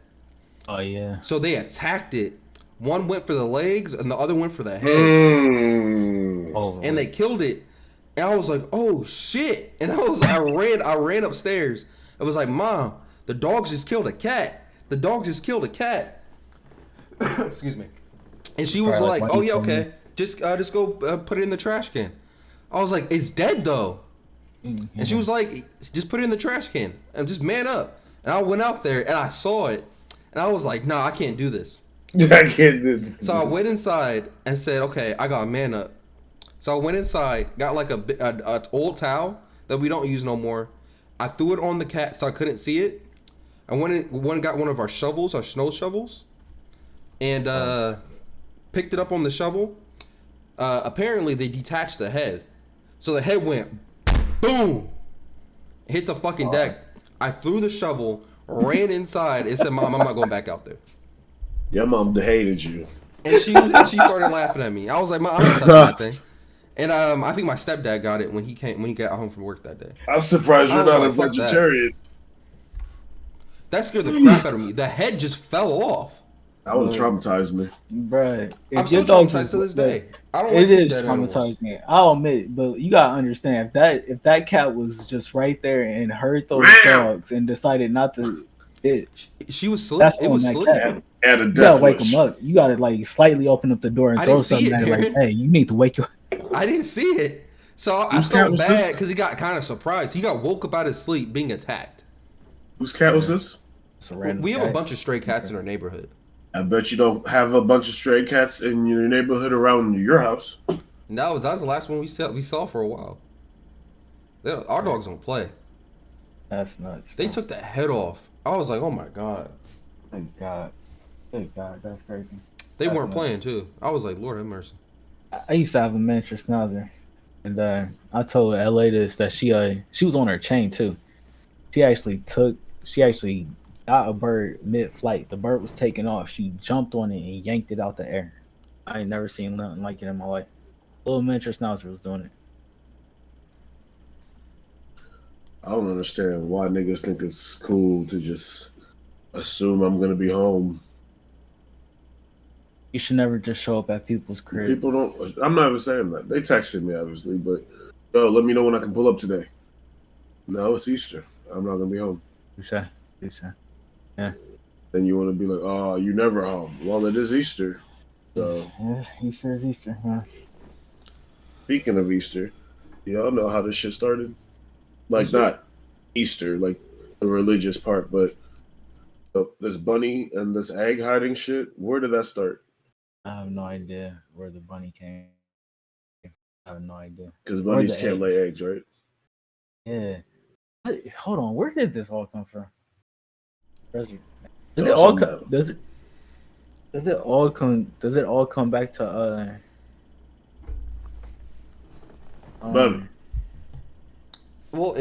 Oh, yeah. So they attacked it. One went for the legs and the other went for the head. Oh, And they killed it. And I was like, oh shit. And I ran upstairs. I was like, Mom, the dogs just killed a cat. The dog just killed a cat. Excuse me. And she was like, oh yeah, okay. Just go put it in the trash can. I was like, it's dead though. Mm-hmm. And she was like, just put it in the trash can and just man up. And I went out there and I saw it. And I was like, nah, I can't do this. I can't do this. So I went inside and said, okay, I got a man up. So I went inside, got like a old towel that we don't use no more. I threw it on the cat so I couldn't see it. I went and got one of our shovels, our snow shovels, and picked it up on the shovel. Apparently they detached the head. So the head went boom, hit the fucking deck. I threw the shovel, ran inside, and said, Mom, I'm not going back out there. Your mom hated you. And she started laughing at me. I was like, Mom, I'm not touching that thing. And I think my stepdad got it when he got home from work that day. I'm surprised you're not a vegetarian. That scared the crap out of me. The head just fell off. That would traumatize me. Bruh. I'm still traumatized to this day. I don't like it is dead traumatizing. I'll admit, but you gotta understand if that cat was just right there and heard those dogs and decided not to, she was sleeping. It was sleeping. And a you gotta wake him up. You gotta like slightly open up the door and throw something at it, like, hey, you need to wake you up. I didn't see it, so I felt bad because he got kind of surprised. He got woke up out of sleep being attacked. Whose cat was this? We have a bunch of stray cats in our neighborhood. I bet you don't have a bunch of stray cats in your neighborhood around your house. No, that was the last one we saw for a while. Our dogs don't play. That's nuts. They took the head off. I was like, oh my god. Thank God. Thank God. That's crazy. They weren't playing too. I was like, Lord have mercy. I used to have a miniature schnauzer, and I told LA this that she was on her chain too. She actually got a bird mid-flight. The bird was taking off. She jumped on it and yanked it out the air. I ain't never seen nothing like it in my life. Little miniature schnauzer was doing it. I don't understand why niggas think it's cool to just assume I'm gonna be home. You should never just show up at people's crib. People don't. I'm not even saying that. They texted me obviously, but yo, let me know when I can pull up today. No, it's Easter. I'm not gonna be home. You say. Yeah. Then you want to be like, oh, you never home. Well, it is Easter. So yeah, Easter is Easter. Yeah. Speaking of Easter, y'all know how this shit started? Like not Easter, like the religious part, but this bunny and this egg hiding shit. Where did that start? I have no idea where the bunny came. I have no idea. Because bunnies can't lay eggs, right? Yeah. Hold on, where did this all come from? Does it all come back to Well,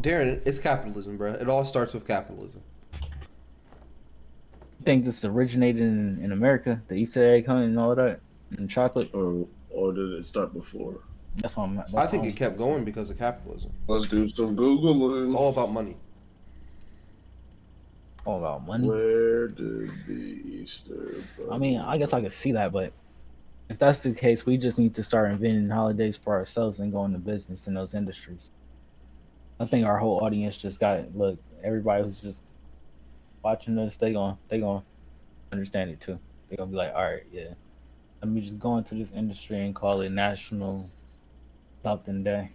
Darren, it's capitalism, bro. It all starts with capitalism. You think this originated in America, the Easter egg hunt and all of that, and chocolate, or did it start before? I think it kept going because of capitalism. Let's do some Googling. It's all about money. All about money. Where did the Easter bunny... I mean, I guess I could see that, but if that's the case, we just need to start inventing holidays for ourselves and go into business in those industries. I think our whole audience just look, everybody who's just watching this, they gonna understand it too. They're gonna be like, all right, yeah. Let me just go into this industry and call it National something day.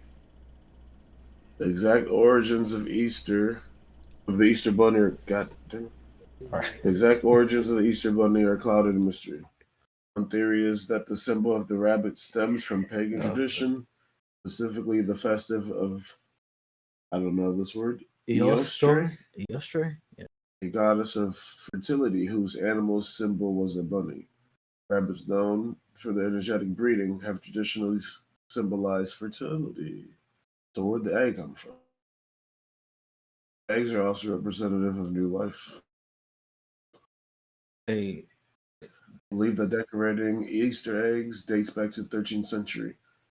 The exact origins of the Easter Bunny are Right. The exact origins of the Easter Bunny are clouded in mystery. One theory is that the symbol of the rabbit stems from pagan tradition, specifically the festive of, I don't know this word, Eostre, Eostre? Yeah. a goddess of fertility whose animal symbol was a bunny. Rabbits known for their energetic breeding have traditionally symbolized fertility. So where'd the egg come from? Eggs are also representative of new life. Hey, Believe that decorating Easter eggs dates back to the 13th century.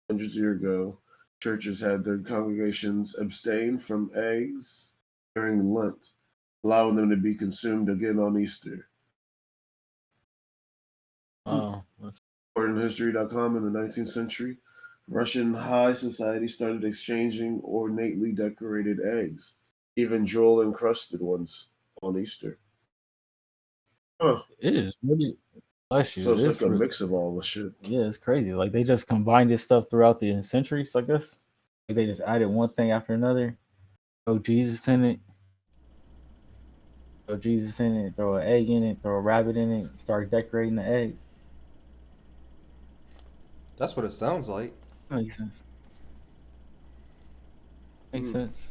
Hundreds of years ago, churches had their congregations abstain from eggs during Lent, allowing them to be consumed again on Easter. oh, that's AccordingToHistory.com, in the 19th century, Russian high society started exchanging ornately decorated eggs, even jewel encrusted ones, on Easter. Huh. it is really bless you. So it's like It's a really, mix of all the shit. yeah, it's crazy. Like they just combined this stuff throughout the centuries, I guess. Like they just added one thing after another. Throw Jesus in it. Throw Jesus in it. Throw an egg in it. Throw a rabbit in it. Start decorating the egg. That's what it sounds like. Makes sense. Makes sense.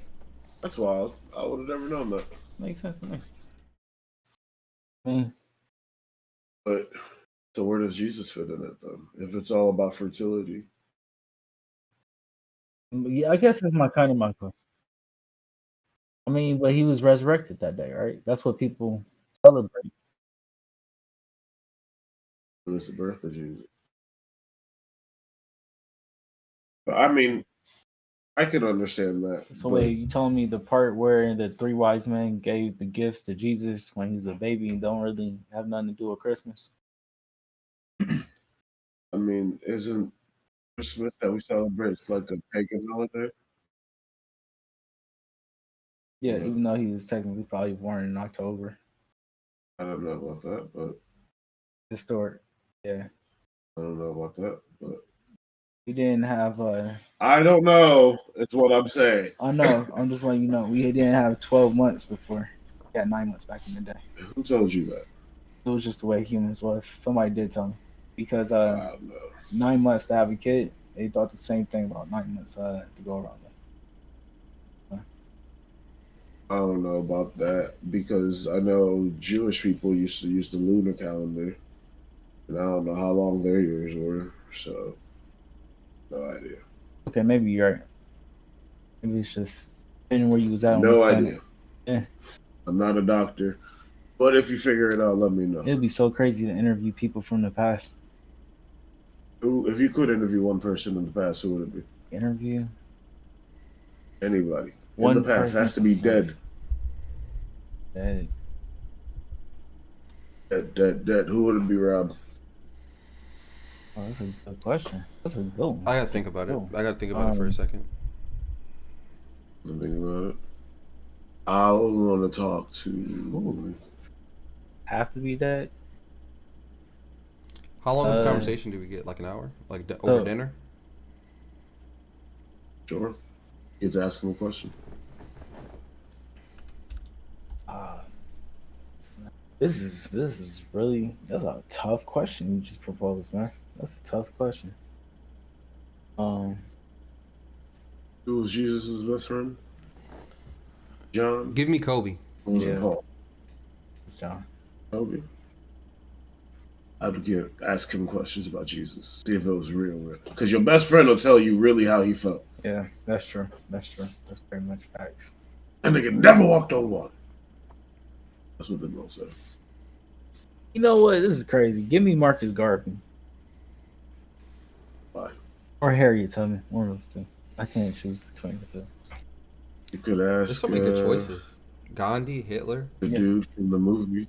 That's wild. I would have never known that. Makes sense to me. I mean, But so where does Jesus fit in it then? If it's all about fertility, yeah, I guess that's my question. I mean, but he was resurrected that day, right? That's what people celebrate. it was the birth of Jesus. But I mean, I can understand that. So but wait, you telling me the part where the three wise men gave the gifts to Jesus when he was a baby and don't really have nothing to do with Christmas? I mean, isn't Christmas that we celebrate it's like a pagan holiday? Yeah, Yeah. even though he was technically probably born in October. I don't know about that, but Historic. Yeah. I don't know about that, but We didn't have I don't know. It's what I'm saying. I know, I'm just letting you know. We didn't have 12 months before. We had 9 months back in the day. Who told you that? It was just the way humans was. Somebody did tell me. Because I don't know. 9 months to have a kid, they thought the same thing about 9 months to go around. I don't know about that because I know Jewish people used to use the lunar calendar, and I don't know how long their years were, so no idea. Okay, maybe you're right. Maybe it's just depending where you was at. on No this planet. idea. Yeah. I'm not a doctor, but if you figure it out, let me know. It'd be so crazy to interview people from the past. If you could interview one person in the past, who would it be? Interview Anybody one in the past person has to be from the dead. past. Dead. Dead. Who would it be, Rob? Oh, that's a good question. That's a good one. I gotta think about it. Oh. I gotta think about it for a second. I'm thinking about it. I would want to talk to. Have to be dead. How long of a Uh, conversation do we get? Like an hour? Like over so- dinner? Sure. Get to ask him a question. This is really that's a tough question you just proposed, man. That's a tough question. Who was Jesus' best friend? John. Give me Kobe. Who was it Yeah. Paul? John. Kobe. I'd ask him questions about Jesus. See if it was real. Because your best friend will tell you really how he felt. Yeah, that's true. That's very much facts. And nigga never walked on water. That's what the girl said. You know what? This is crazy. Give me Marcus Garvey Why? or Harriet Tubman. One of those two. I can't choose between the two. You could ask There's so many good choices. Gandhi, Hitler. the Yeah. dude from the movie.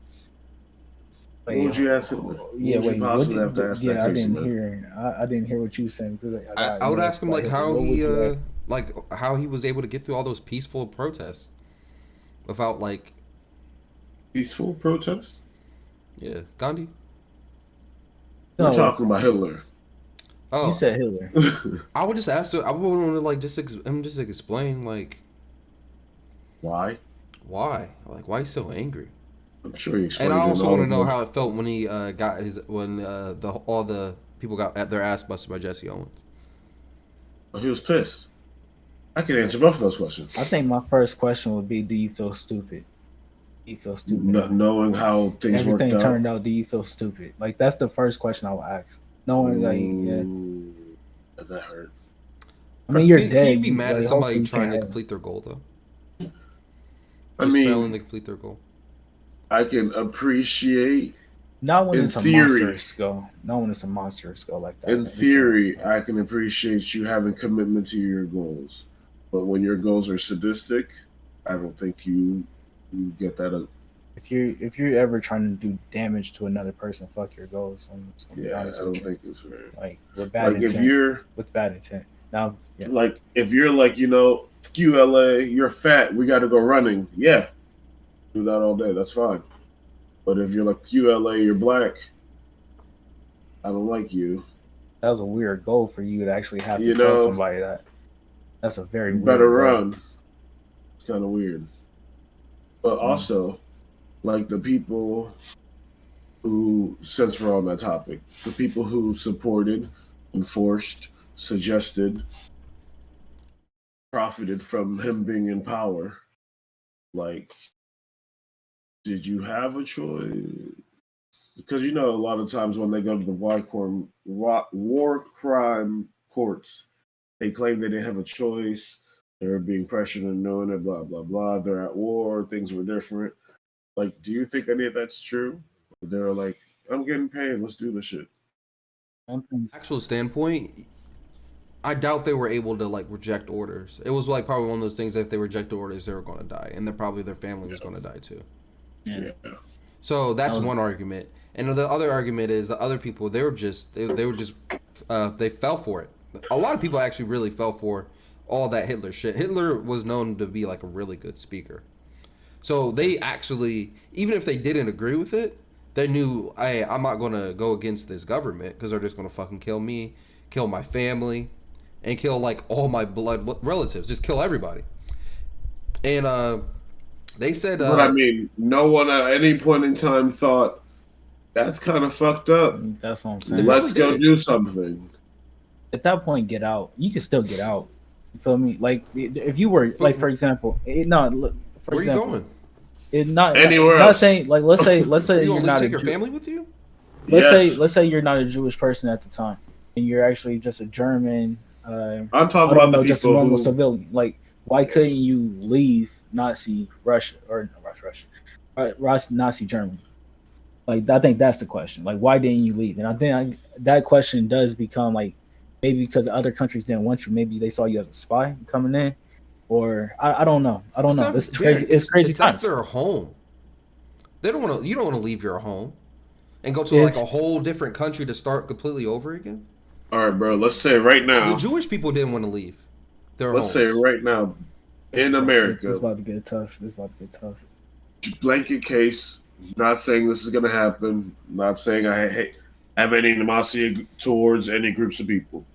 What Wait, would you ask him? Yeah, What would you wait. possibly have to ask that I crazy didn't man? hear. I didn't hear what you were saying because I would ask him like how what would he you ask? how he was able to get through all those peaceful protests without like Peaceful protest? yeah Gandhi. We're No, talking about Hitler. Oh, you said Hitler. I would just ask. I would want to like just explain like Why? why, like why he's so angry. I'm sure he explained. And I it in also all want to his know work. how it felt when he got his all the people got their ass busted by Jesse Owens. Oh, he was pissed. I can answer both of those questions. I think my first question would be, do you feel stupid? Do you feel stupid? Knowing how things Everything worked turned out. out, do you feel stupid? Like, that's the first question I would ask. Knowing, like, yeah. Ooh, that hurt. I mean, you're Can dead. you be mad like, at somebody hopefully you trying to can't- complete their goal though? I Just mean, failing to complete their goal. I can appreciate. Not when in it's a theory- monstrous go. Not when it's a monstrous go like that. In Like, we theory, can't- I can appreciate you having commitment to your goals, but when your goals are sadistic, I don't think you get that. if you're ever trying to do damage to another person, fuck your goals. I'm just gonna be Yeah, I honest don't with you. think it's fair. Like with bad Like intent. if you're with bad intent. Now, yeah. like if you're like QLA, you're fat, we got to go running. Yeah, do that all day. That's fine. But if you're like QLA, you're black, I don't like you. That was a weird goal for you to actually have to You tell know, somebody that. That's a very You weird better goal. run. It's kind of weird. But also, like the people who, since we're on that topic, the people who supported, enforced, suggested, profited from him being in power, like, did you have a choice? Because a lot of times when they go to the war crime courts, they claim they didn't have a choice. They were being pressured and doing it, blah, blah, blah. They're at war. Things were different. Like, do you think any of that's true? They were like, I'm getting paid. Let's do this shit. Actual standpoint, I doubt they were able to like reject orders. It was like probably one of those things that if they rejected orders, they were going to die, and then probably their family was going to die too. Yeah. So that's one argument, and the other argument is the other people they fell for it. A lot of people actually really fell for all that Hitler shit. Hitler was known to be like a really good speaker, so they actually, even if they didn't agree with it, they knew, hey, I'm not going to go against this government because they're just going to fucking kill me, kill my family, and kill like all my blood relatives, just kill everybody. And they said, but I mean, no one at any point in time thought that's kind of fucked up. That's what I'm saying. Let's go do something. At that point, get out. You can still get out. You feel me? Like if you were like, for example, where are you going? Anywhere not else. saying like let's say You you're gonna not take a your Jew- family with you? let's say you're not a Jewish person at the time, and you're actually just a German. I'm talking I don't about know, the just a people normal who. civilian. Like, why couldn't you leave Nazi Russia or Nazi Germany? Like, I think that's the question. Like, why didn't you leave? And I think that question does become like maybe because other countries didn't want you. Maybe they saw you as a spy coming in, or I don't know. I don't know. It's crazy. It's crazy times. That's their home. They don't want to. You don't want to leave your home and go to like a whole different country to start completely over again. All right, bro. Let's say right now. The Jewish people didn't want to leave their Let's homes. say right now, in America, It's about to get tough. It's about to get tough. blanket case. Not saying this is going to happen. Not saying I have any animosity towards any groups of people.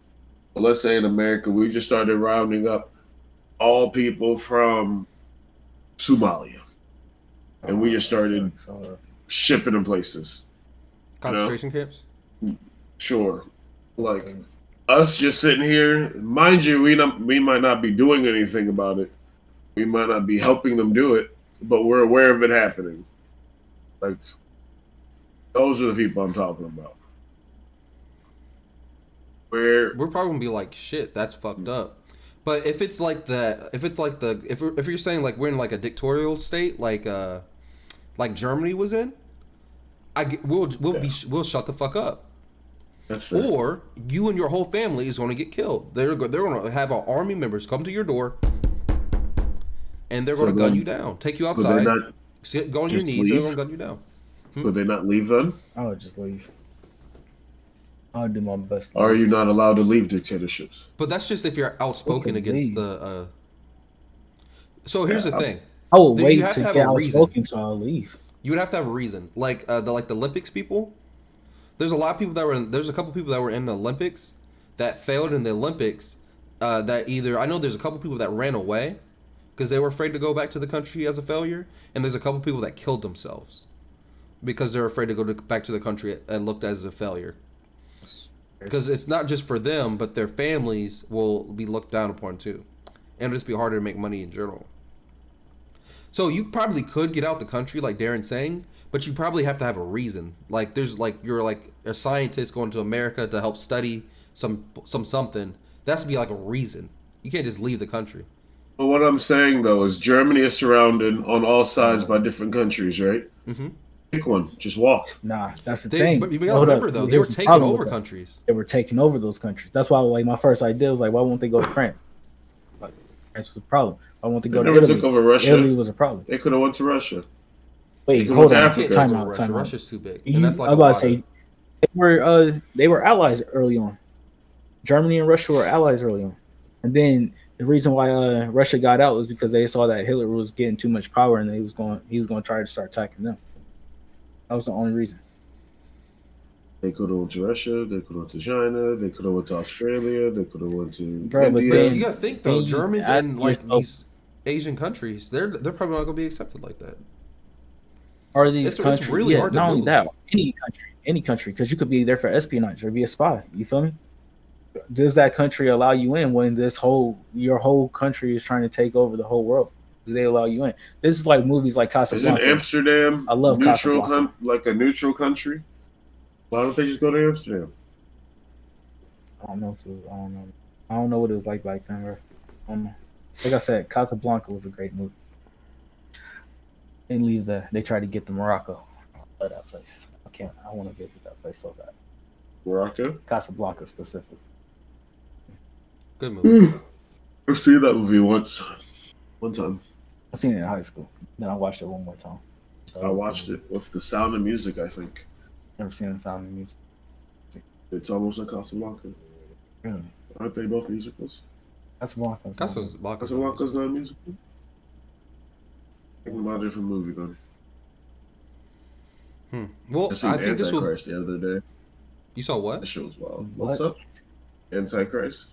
But let's say in America, we just started rounding up all people from Somalia, and we just started shipping them places. Concentration camps. Sure, like us just sitting here. Mind you, we might not be doing anything about it. We might not be helping them do it, but we're aware of it happening. Like, those are the people I'm talking about. We're probably gonna be like, shit, that's fucked up. But if it's like if you're saying like we're in like a dictatorial state, like Germany was in, we'll shut the fuck up. That's fair. Or you and your whole family is going to get killed. They're going to have our army members come to your door, and they're going to gun you down, take you outside, go on your knees, they're going to gun you down. Would they not leave then? I would just leave. I would do my best. Or are you not allowed to leave dictatorships? But that's just if you're outspoken Okay, against leave. the. So here's the thing. I will You wait have to to have get a reason. outspoken, so I'll leave. You would have to have a reason, like the Olympics people. There's a lot of people that were. There's a couple people that were in the Olympics that failed in the Olympics. That either I know there's a couple people that ran away because they were afraid to go back to the country as a failure, and there's a couple people that killed themselves because they're afraid to go back to the country and looked as a failure. Because it's not just for them, but their families will be looked down upon too, and it'll just be harder to make money in general. So you probably could get out the country, like Darren's saying, but you probably have to have a reason. Like there's like you're like a scientist going to America to help study something. That has to be like a reason. You can't just leave the country. But what I'm saying though is Germany is surrounded on all sides by different countries, right? Mm-hmm. Pick one, just walk. Nah, that's the thing. But you gotta remember though, they were taking over countries. They were taking over those countries. That's why, like, my first idea was like, why won't they go to France? Like, France was a problem. Why won't they go to never Italy? took over Russia. Italy was a problem. They could have went to Russia. Wait, They hold went to on. Africa. Time out. Russia's too big. You, And that's like I was about to say they were allies early on. Germany and Russia were allies early on, and then the reason why Russia got out was because they saw that Hitler was getting too much power, and he was going to try to start attacking them. That was the only reason. They could have went to Russia. They could have went to China. They could have went to Australia. They could have went to Bro, but India. But you gotta think though, then Germans add and like yourself- these Asian countries, they're probably not gonna be accepted like that. Are these It's countries? really hard to not only move. that, any country, because you could be there for espionage or be a spy. You feel me? Does that country allow you in when your whole country is trying to take over the whole world? Do they allow you in? This is like movies like Isn't Casablanca. Amsterdam I love neutral, Casablanca. like a neutral country? Why don't they just go to Amsterdam? I don't know. I don't know what it was like back then, bro. I don't know. Like I said, Casablanca was a great movie. And leave they tried to get to Morocco. I love that place. I want to visit that place so bad. Morocco? Casablanca specifically. Good movie. I've seen that movie one time. I seen it in high school. Then I watched it one more time. I watched it with The Sound of Music, I think. Never seen The Sound of Music. It's almost like Casablanca. Really? Aren't they both musicals? Casablanca. Casablanca's not a musical? About a different movie then. Well, I seen I think this will. Antichrist the other day. You saw what? That shit was wild. What? What's up? Antichrist.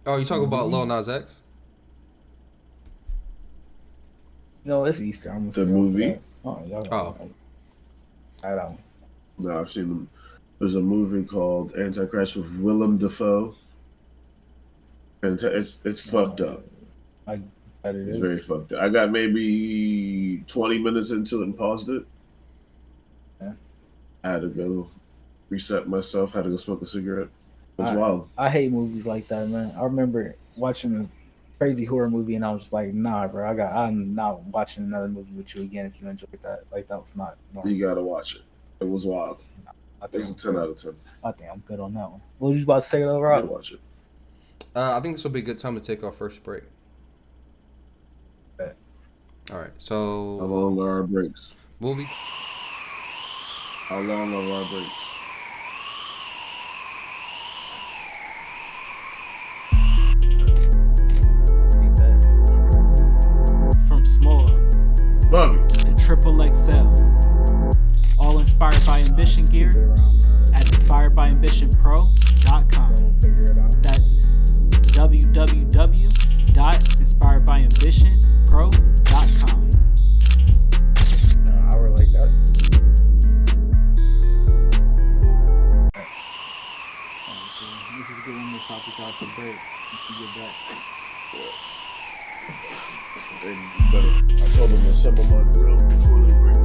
Oh, you talking about Lil Nas X? No, it's Easter. I'm The movie? Oh. I don't. No, I've seen them. There's a movie called Antichrist with Willem Dafoe. And it's fucked up. It's very fucked up. I got maybe 20 minutes into it and paused it. Yeah. I had to go reset myself. Had to go smoke a cigarette. It was wild. I hate movies like that, man. I remember watching a crazy horror movie and I was just like, nah, bro. I'm not watching another movie with you again if you enjoyed that. Like, that was not normal. You gotta watch it. It was wild. It was a 10 out of 10. I think I'm good on that one. What was you about to say, though, You Rob? gotta watch it. I think this will be a good time to take our first break. Bet. All right, so How long are our breaks? we'll be. How long are our breaks? From small Bobby. to triple XL, all inspired by ambition gear at inspiredbyambitionpro.com. That's www.inspiredbyambitionpro.com. An hour like that. This is good one to topic out the break. You can get back. They better. I told them to assemble my grill before they bring it.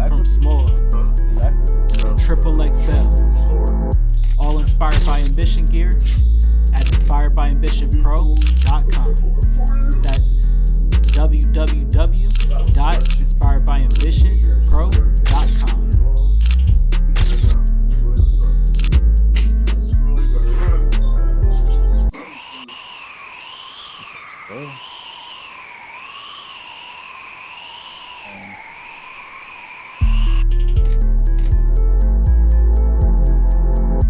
From small to triple XL, all inspired by ambition gear at inspiredbyambitionpro.com. That's www.inspiredbyambitionpro.com.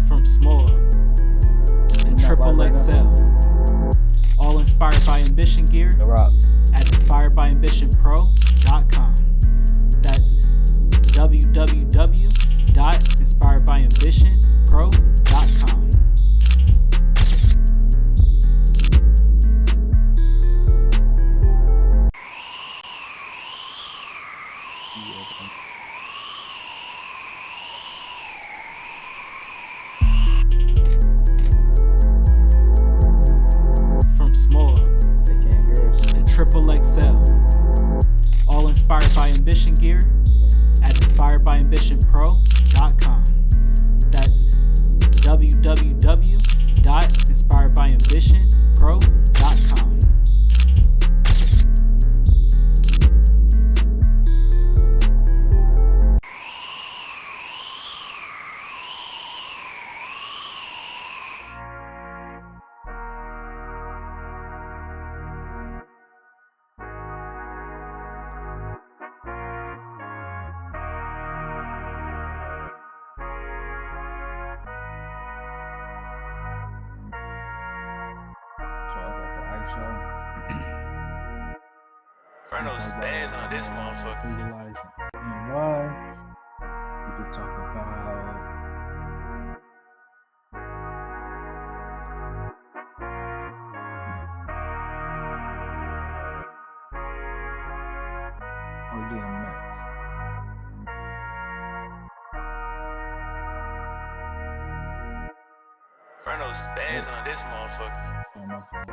From small to triple XL, all inspired by ambition gear Rob. at inspiredbyambitionpro.com. That's www.inspiredbyambitionpro.com. www.inspiredbyambitionpro.com. From small They can't hear us. to triple XL, all inspired by ambition gear at inspiredbyambitionpro.com. That's www.inspiredbyambitionpro.com. So I got the ice show. Fernando spaz on this motherfucker. Legalize NY. We could talk about DMX. Fernando spaz on this motherfucker. Oh, my fault.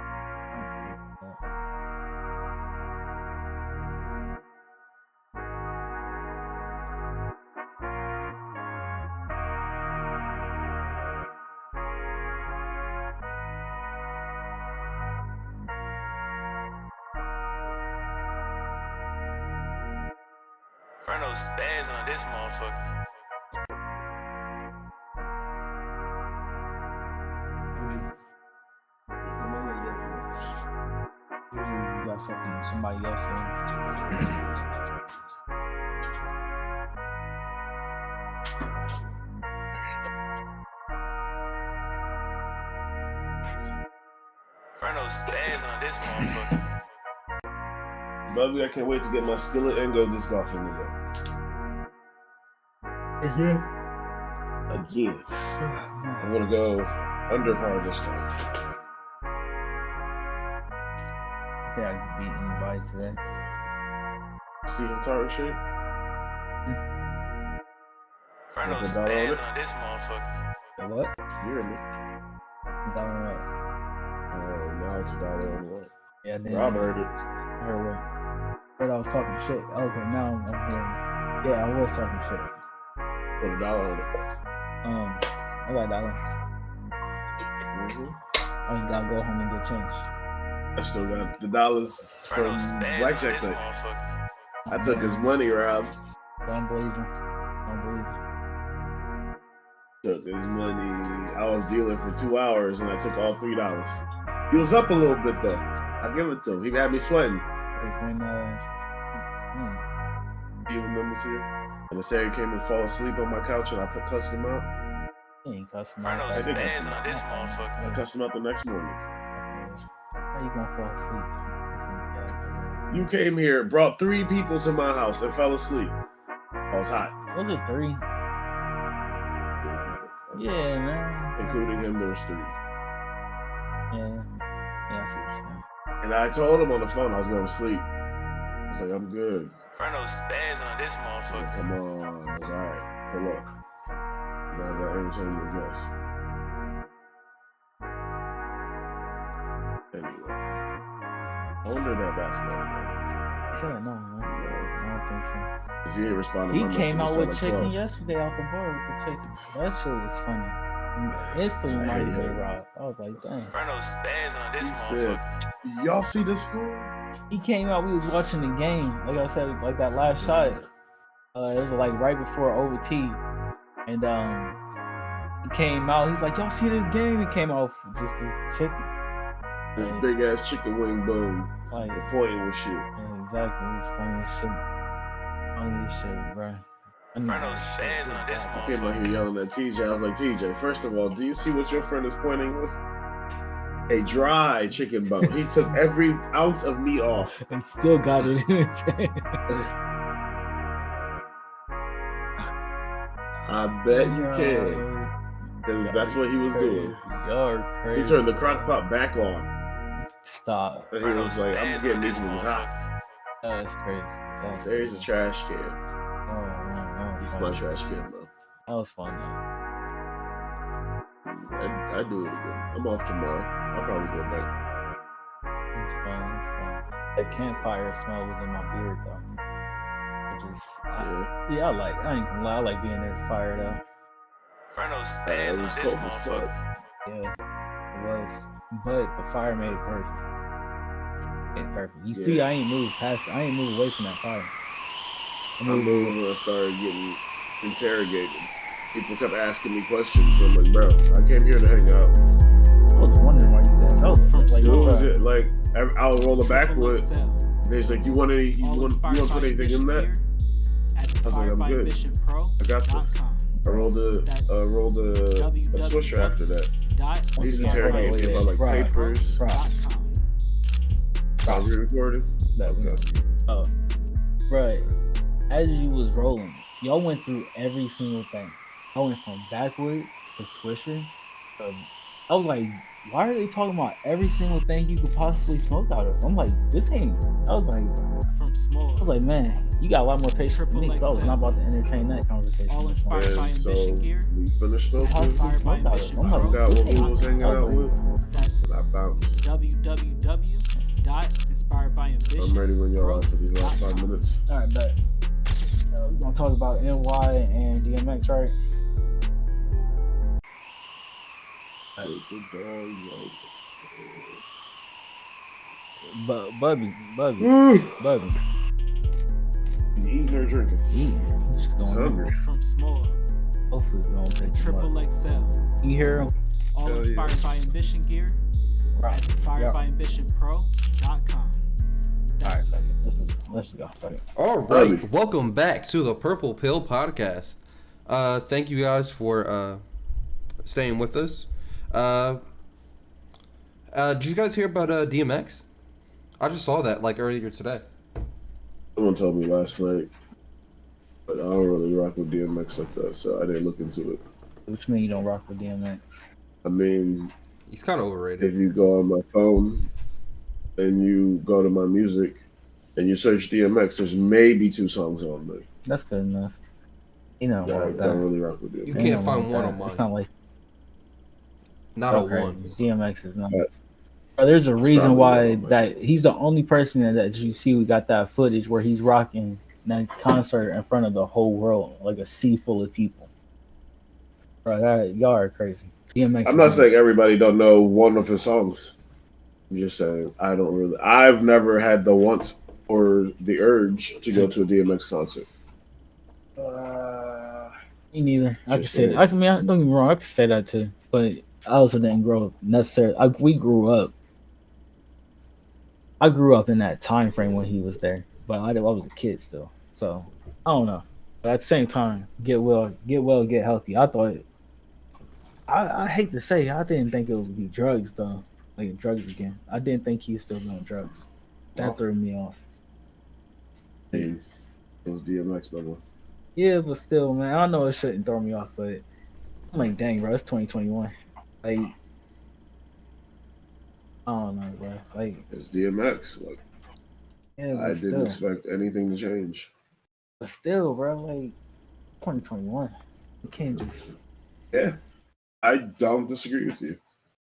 Fernando spaz on this motherfucker. Usually you got something somebody else doing. Fernando spaz on this motherfucker. Baby, I can't wait to get my skillet and go disc golfing today. Again. I'm gonna go under par this time. I think I could beat anybody today. See him tired shit? Fernando With the dollar on spaz it? on this motherfucker. The what? You hear me? Dollar what? Oh, now it's $1 on the way. Yeah, then Rob heard it. I heard what? Heard I was talking shit. Okay, now I'm hearing. Yeah, I was talking shit. Put $1 on it. I got $1. I just gotta go home and get changed. I still got the dollars Fernando from spaz on Blackjack this night. motherfucker. I took his money, Rob. Don't believe him. Don't believe him. Took his money. I was dealing for 2 hours and I took all $3. He was up a little bit though. I give it to him. He had me sweating. Like when Even them was here. And the Sarah came and fall asleep on my couch and I cussed him out. he ain't cussing Fernando out. I did cuss spaz him on out. this I motherfucker. cussed him out the next morning. How you gonna fall asleep? You came here, brought 3 people to my house and fell asleep. I was hot. Was it 3? Yeah, man. Including him, there was 3. Yeah. Yeah, I see what you're saying. And I told him on the phone I was going to sleep. I was like, I'm good. Fernando spaz on this I was motherfucker. like, come on. I was all right. Pull up. Now I got to entertain your guests. Anyway. I wonder that basketball game. I said no, man. I don't think so. Because he ain't responding He to my came out message with until chicken 12. yesterday out the bar with the chicken. That shit was funny. Instantly reminded me of Rob. I was like, dang. Fernando spaz on this He said, motherfucker. y'all see the score? He came out, we was watching the game. Like I said, like that last shot. It was like right before OT. And he came out, he's like, y'all see this game? He came out with just his chicken. This big ass chicken wing bone. Like, And pointing with shit. yeah, exactly. It's funny as shit. Funny as shit, bro. Fernando spaz on this I came out motherfucker. here yelling at TJ. I was like, TJ, first of all, do you see what your friend is pointing with? A dry chicken bone. He took every ounce of meat off. And still got it in his hand. I bet you can. Because that's what he was doing. Y'all are crazy. He turned the crock pot back on. Stop. And he was like, I'm getting these moves hot. That's crazy. That's There's a trash can. Oh, man, that was It's fun. my trash can, bro. That was fun, though. I do it again. I'm off tomorrow. I'll probably go back. It's fun. It's fun. The campfire smell was in my beard, though. Which is, I like. I ain't gonna lie. I like being there to fire it up. Fernando spaz on this motherfucker. Yeah, it was. But the fire made it perfect. Made it perfect. You see, I ain't moved past. I ain't moved away from that fire. I moved when I started getting interrogated. People kept asking me questions. I'm like, bro, I came here to hang out. I was wondering why you was asking. From Like, Dude, like I'll roll it backwood. There's like, you want to put anything in that? I was like, I'm good. I got this. I rolled a swisher after that. He's interrogating me about like papers. Are we recording? Oh, right. As you was rolling, y'all went through every single thing. I went from backwood to swisher. I was like, why are they talking about every single thing you could possibly smoke out of? I'm like, this ain't. I was like, From small. I was like, man, you got a lot more patience than me. 'Cause I was not about to entertain that conversation. All inspired by And so ambition gear. we finished smoking. How Inspired by ambition. I'm like, Forgot this what we ain't- was hanging I was out like, with. That's I bounced. www.inspiredbyambition. I'm ready when y'all are for these last 5 minutes. All right, bet. We're gonna talk about NY and DMX, right? But Bubby. You eating or drinking? Eating. He's just It's going hungry. From small. Hopefully we don't take him Triple up. XL. You hear him? All Hell inspired yeah. by ambition gear. Right. At inspiredbyambitionpro.com. All right, let's just go. Buddy. All right, welcome back to the Purple Pill Podcast. Thank you guys for staying with us. Did you guys hear about DMX? I just saw that like earlier today. Someone told me last night, but I don't really rock with DMX like that, so I didn't look into it. Which mean you don't rock with DMX? I mean, He's kind of overrated. if you go on my phone and you go to my music and you search DMX, there's maybe 2 songs on there. That's good enough. You know, I don't really rock with DMX. You can't find one on It's mine. not like Not okay, a one. DMX is not. Bro, there's a reason why that he's the only person that you see who got that footage where he's rocking that concert in front of the whole world, like a sea full of people. Bro, y'all are crazy. DMX. I'm not saying everybody don't know one of his songs. I'm just saying I've never had the want or the urge to go to a DMX concert. Me neither. I can Just say that. saying. Don't get me wrong. I can say that too. But I also didn't grow up necessarily. We grew up. I grew up in that time frame when he was there, but I was a kid still. So I don't know. But at the same time, get well, get healthy. I thought. I hate to say, I didn't think it would be drugs though, like drugs again. I didn't think he was still doing drugs. That threw me off. I mean, it was DMX, brother. Yeah, but still, man, I know it shouldn't throw me off, but I'm like, dang, bro, it's 2021. Like, I don't know, bro. Like, It's DMX. Like, yeah, but I still, didn't expect anything to change. but still, bro, like 2021. You can't just. Yeah, I don't disagree with you,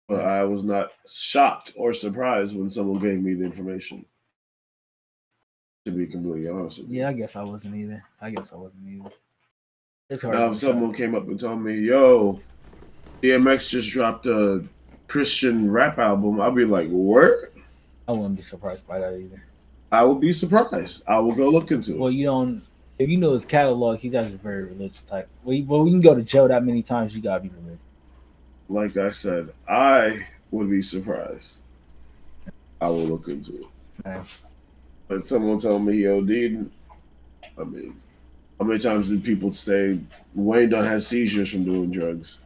but I was not shocked or surprised when someone gave me the information. To be completely honest with you. Yeah, I guess I wasn't either. It's hard. Now, to if someone came up and told me, "Yo, DMX just dropped a Christian rap album," I'd be like, "What?" I wouldn't be surprised by that either. I would be surprised. I will go look into it. Well, you don't. If you know his catalog, he's actually a very religious type. Well, we can go to jail that many times. You gotta be religious. Like I said, I would be surprised. I will look into it. Man. But someone told me he OD'd. I mean, how many times do people say Wayne done has seizures from doing drugs,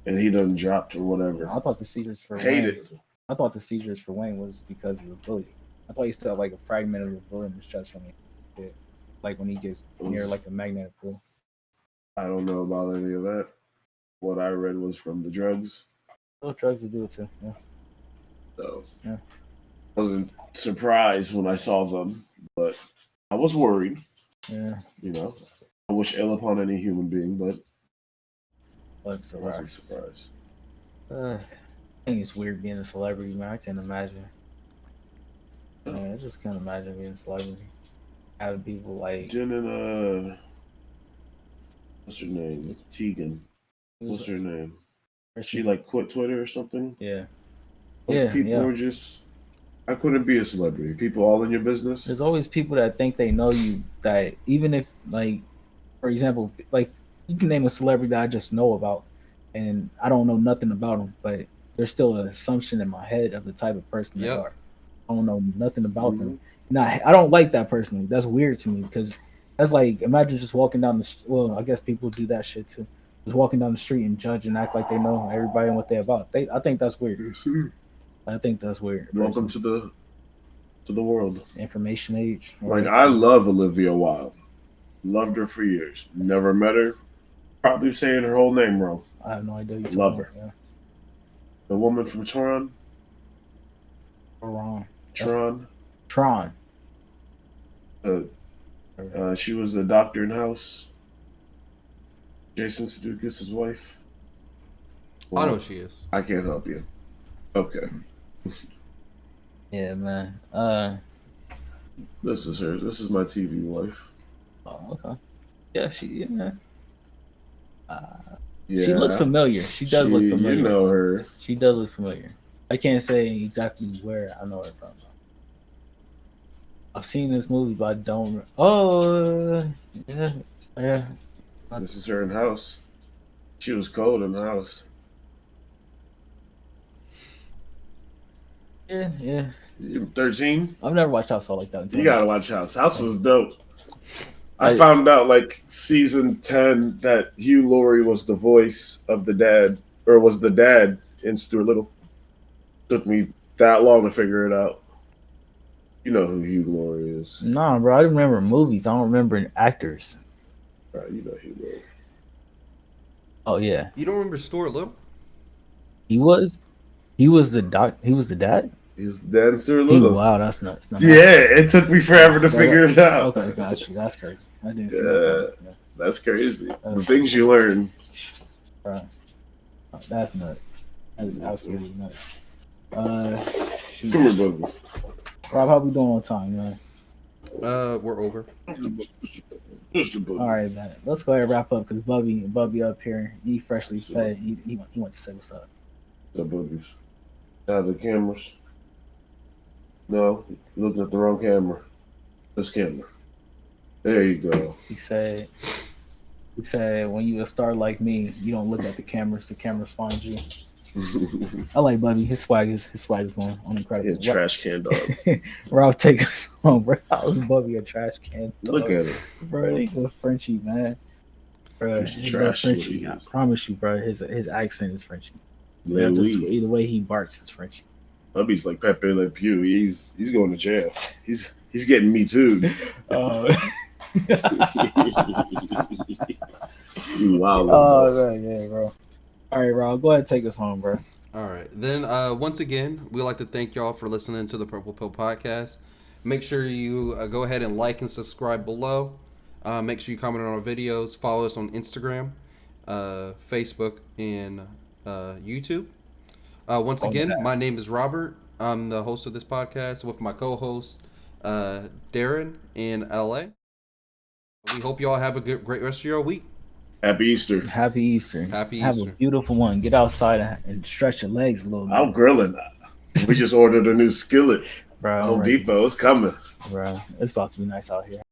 and he done dropped or whatever? I thought the seizures for Hate Wayne. it. I thought the seizures for Wayne was because of the bullet. I thought he still had like a fragment of the bullet in his chest from it. Like when he gets near like a magnetic pool. I don't know about any of that. What I read was from the drugs. Well, drugs will do it too. Yeah. So Yeah. I wasn't surprised when I saw them, but I was worried. Yeah. You know, I wish ill upon any human being, but What's I wasn't surprised. I think it's weird being a celebrity, man. I can't imagine. I just can't imagine being a celebrity. Having people like Didn't what's her name? Tegan. What's her name? She like quit Twitter or something? Yeah. Like, Yeah, people yeah. are just. I couldn't be a celebrity. People all in your business. There's always people that think they know you. That even if, like, for example, like you can name a celebrity that I just know about, and I don't know nothing about them, but there's still an assumption in my head of the type of person they Yep. are. I don't know nothing about them. Now, I don't like that personally. That's weird to me because that's like imagine just walking down the. Well, I guess people do that shit too. Just walking down the street and judge and act like they know everybody and what they're about. I think that's weird. I think that's weird. Welcome to the world. Information age. Like I love Olivia Wilde. Loved her for years. Never met her. Probably saying her whole name wrong. I have no idea. Love her. Yeah. The woman from Tron. Wrong. Tron. Tron. She was the doctor in House. Jason Sudeikis' wife. I know who she is. I can't help you. Okay. Yeah, man. This is her. This is my TV wife. Oh, okay. Yeah, she Yeah. She looks familiar. She does look familiar. You know her. She does look familiar. I can't say exactly where I know her from. I've seen this movie, but I don't. Oh, yeah. This is her in House. She was cold in the House. Yeah. You're 13? I've never watched House all like that. You gotta watch House. House was dope. I found out like season 10 that Hugh Laurie was the voice of the dad, or was the dad in Stuart Little. Took me that long to figure it out. You know who Hugh Laurie is. Nah, bro. I remember movies. I don't remember actors. Right, you know Hugh Laurie. Oh yeah. You don't remember Stuart Little? He was the doc. He was the dad. He was the dad in Stuart Little. Wow, that's nuts. Yeah, it took me forever to figure it out. Okay, got you. That's crazy. I didn't see that. Yeah, that's crazy. The things you learn. Right. That's nuts. That is absolutely nuts. Shoot. Come here, brother. Rob, how we doing on time, man? We're over. All right, man. Let's go ahead and wrap up because Bubby up here. He freshly fed. He went to say what's up. The boobies. Out the cameras. No, you looked at the wrong camera. This camera. There you go. He said when you a star like me, you don't look at the cameras find you. I like Bubby. His swag is on incredible. Yeah, trash can dog. Rob, take us home, bro. How's Bubby a trash can dog? Look at it. Bro, he's a Frenchie, man. Bro, He's he's trash. Frenchie. I promise you, bro. His accent is Frenchie. Yeah, The way he barks is Frenchie. Bubby's like Pepe Le Pew. He's going to jail. He's getting me too. Wow. Oh man, yeah, bro. All right, Rob, go ahead and take us home, bro. All right. Then once again, we'd like to thank y'all for listening to the Purple Pill Podcast. Make sure you go ahead and like and subscribe below. Make sure you comment on our videos. Follow us on Instagram, Facebook, and YouTube. Once again, my name is Robert. I'm the host of this podcast with my co-host, Darren in LA. We hope you all have a great rest of your week. Happy Easter. Happy Easter. Happy Have Easter. a beautiful one. Get outside and stretch your legs a little bit. I'm grilling. We just ordered a new skillet. Bro, Home Depot is coming. Bro, it's about to be nice out here.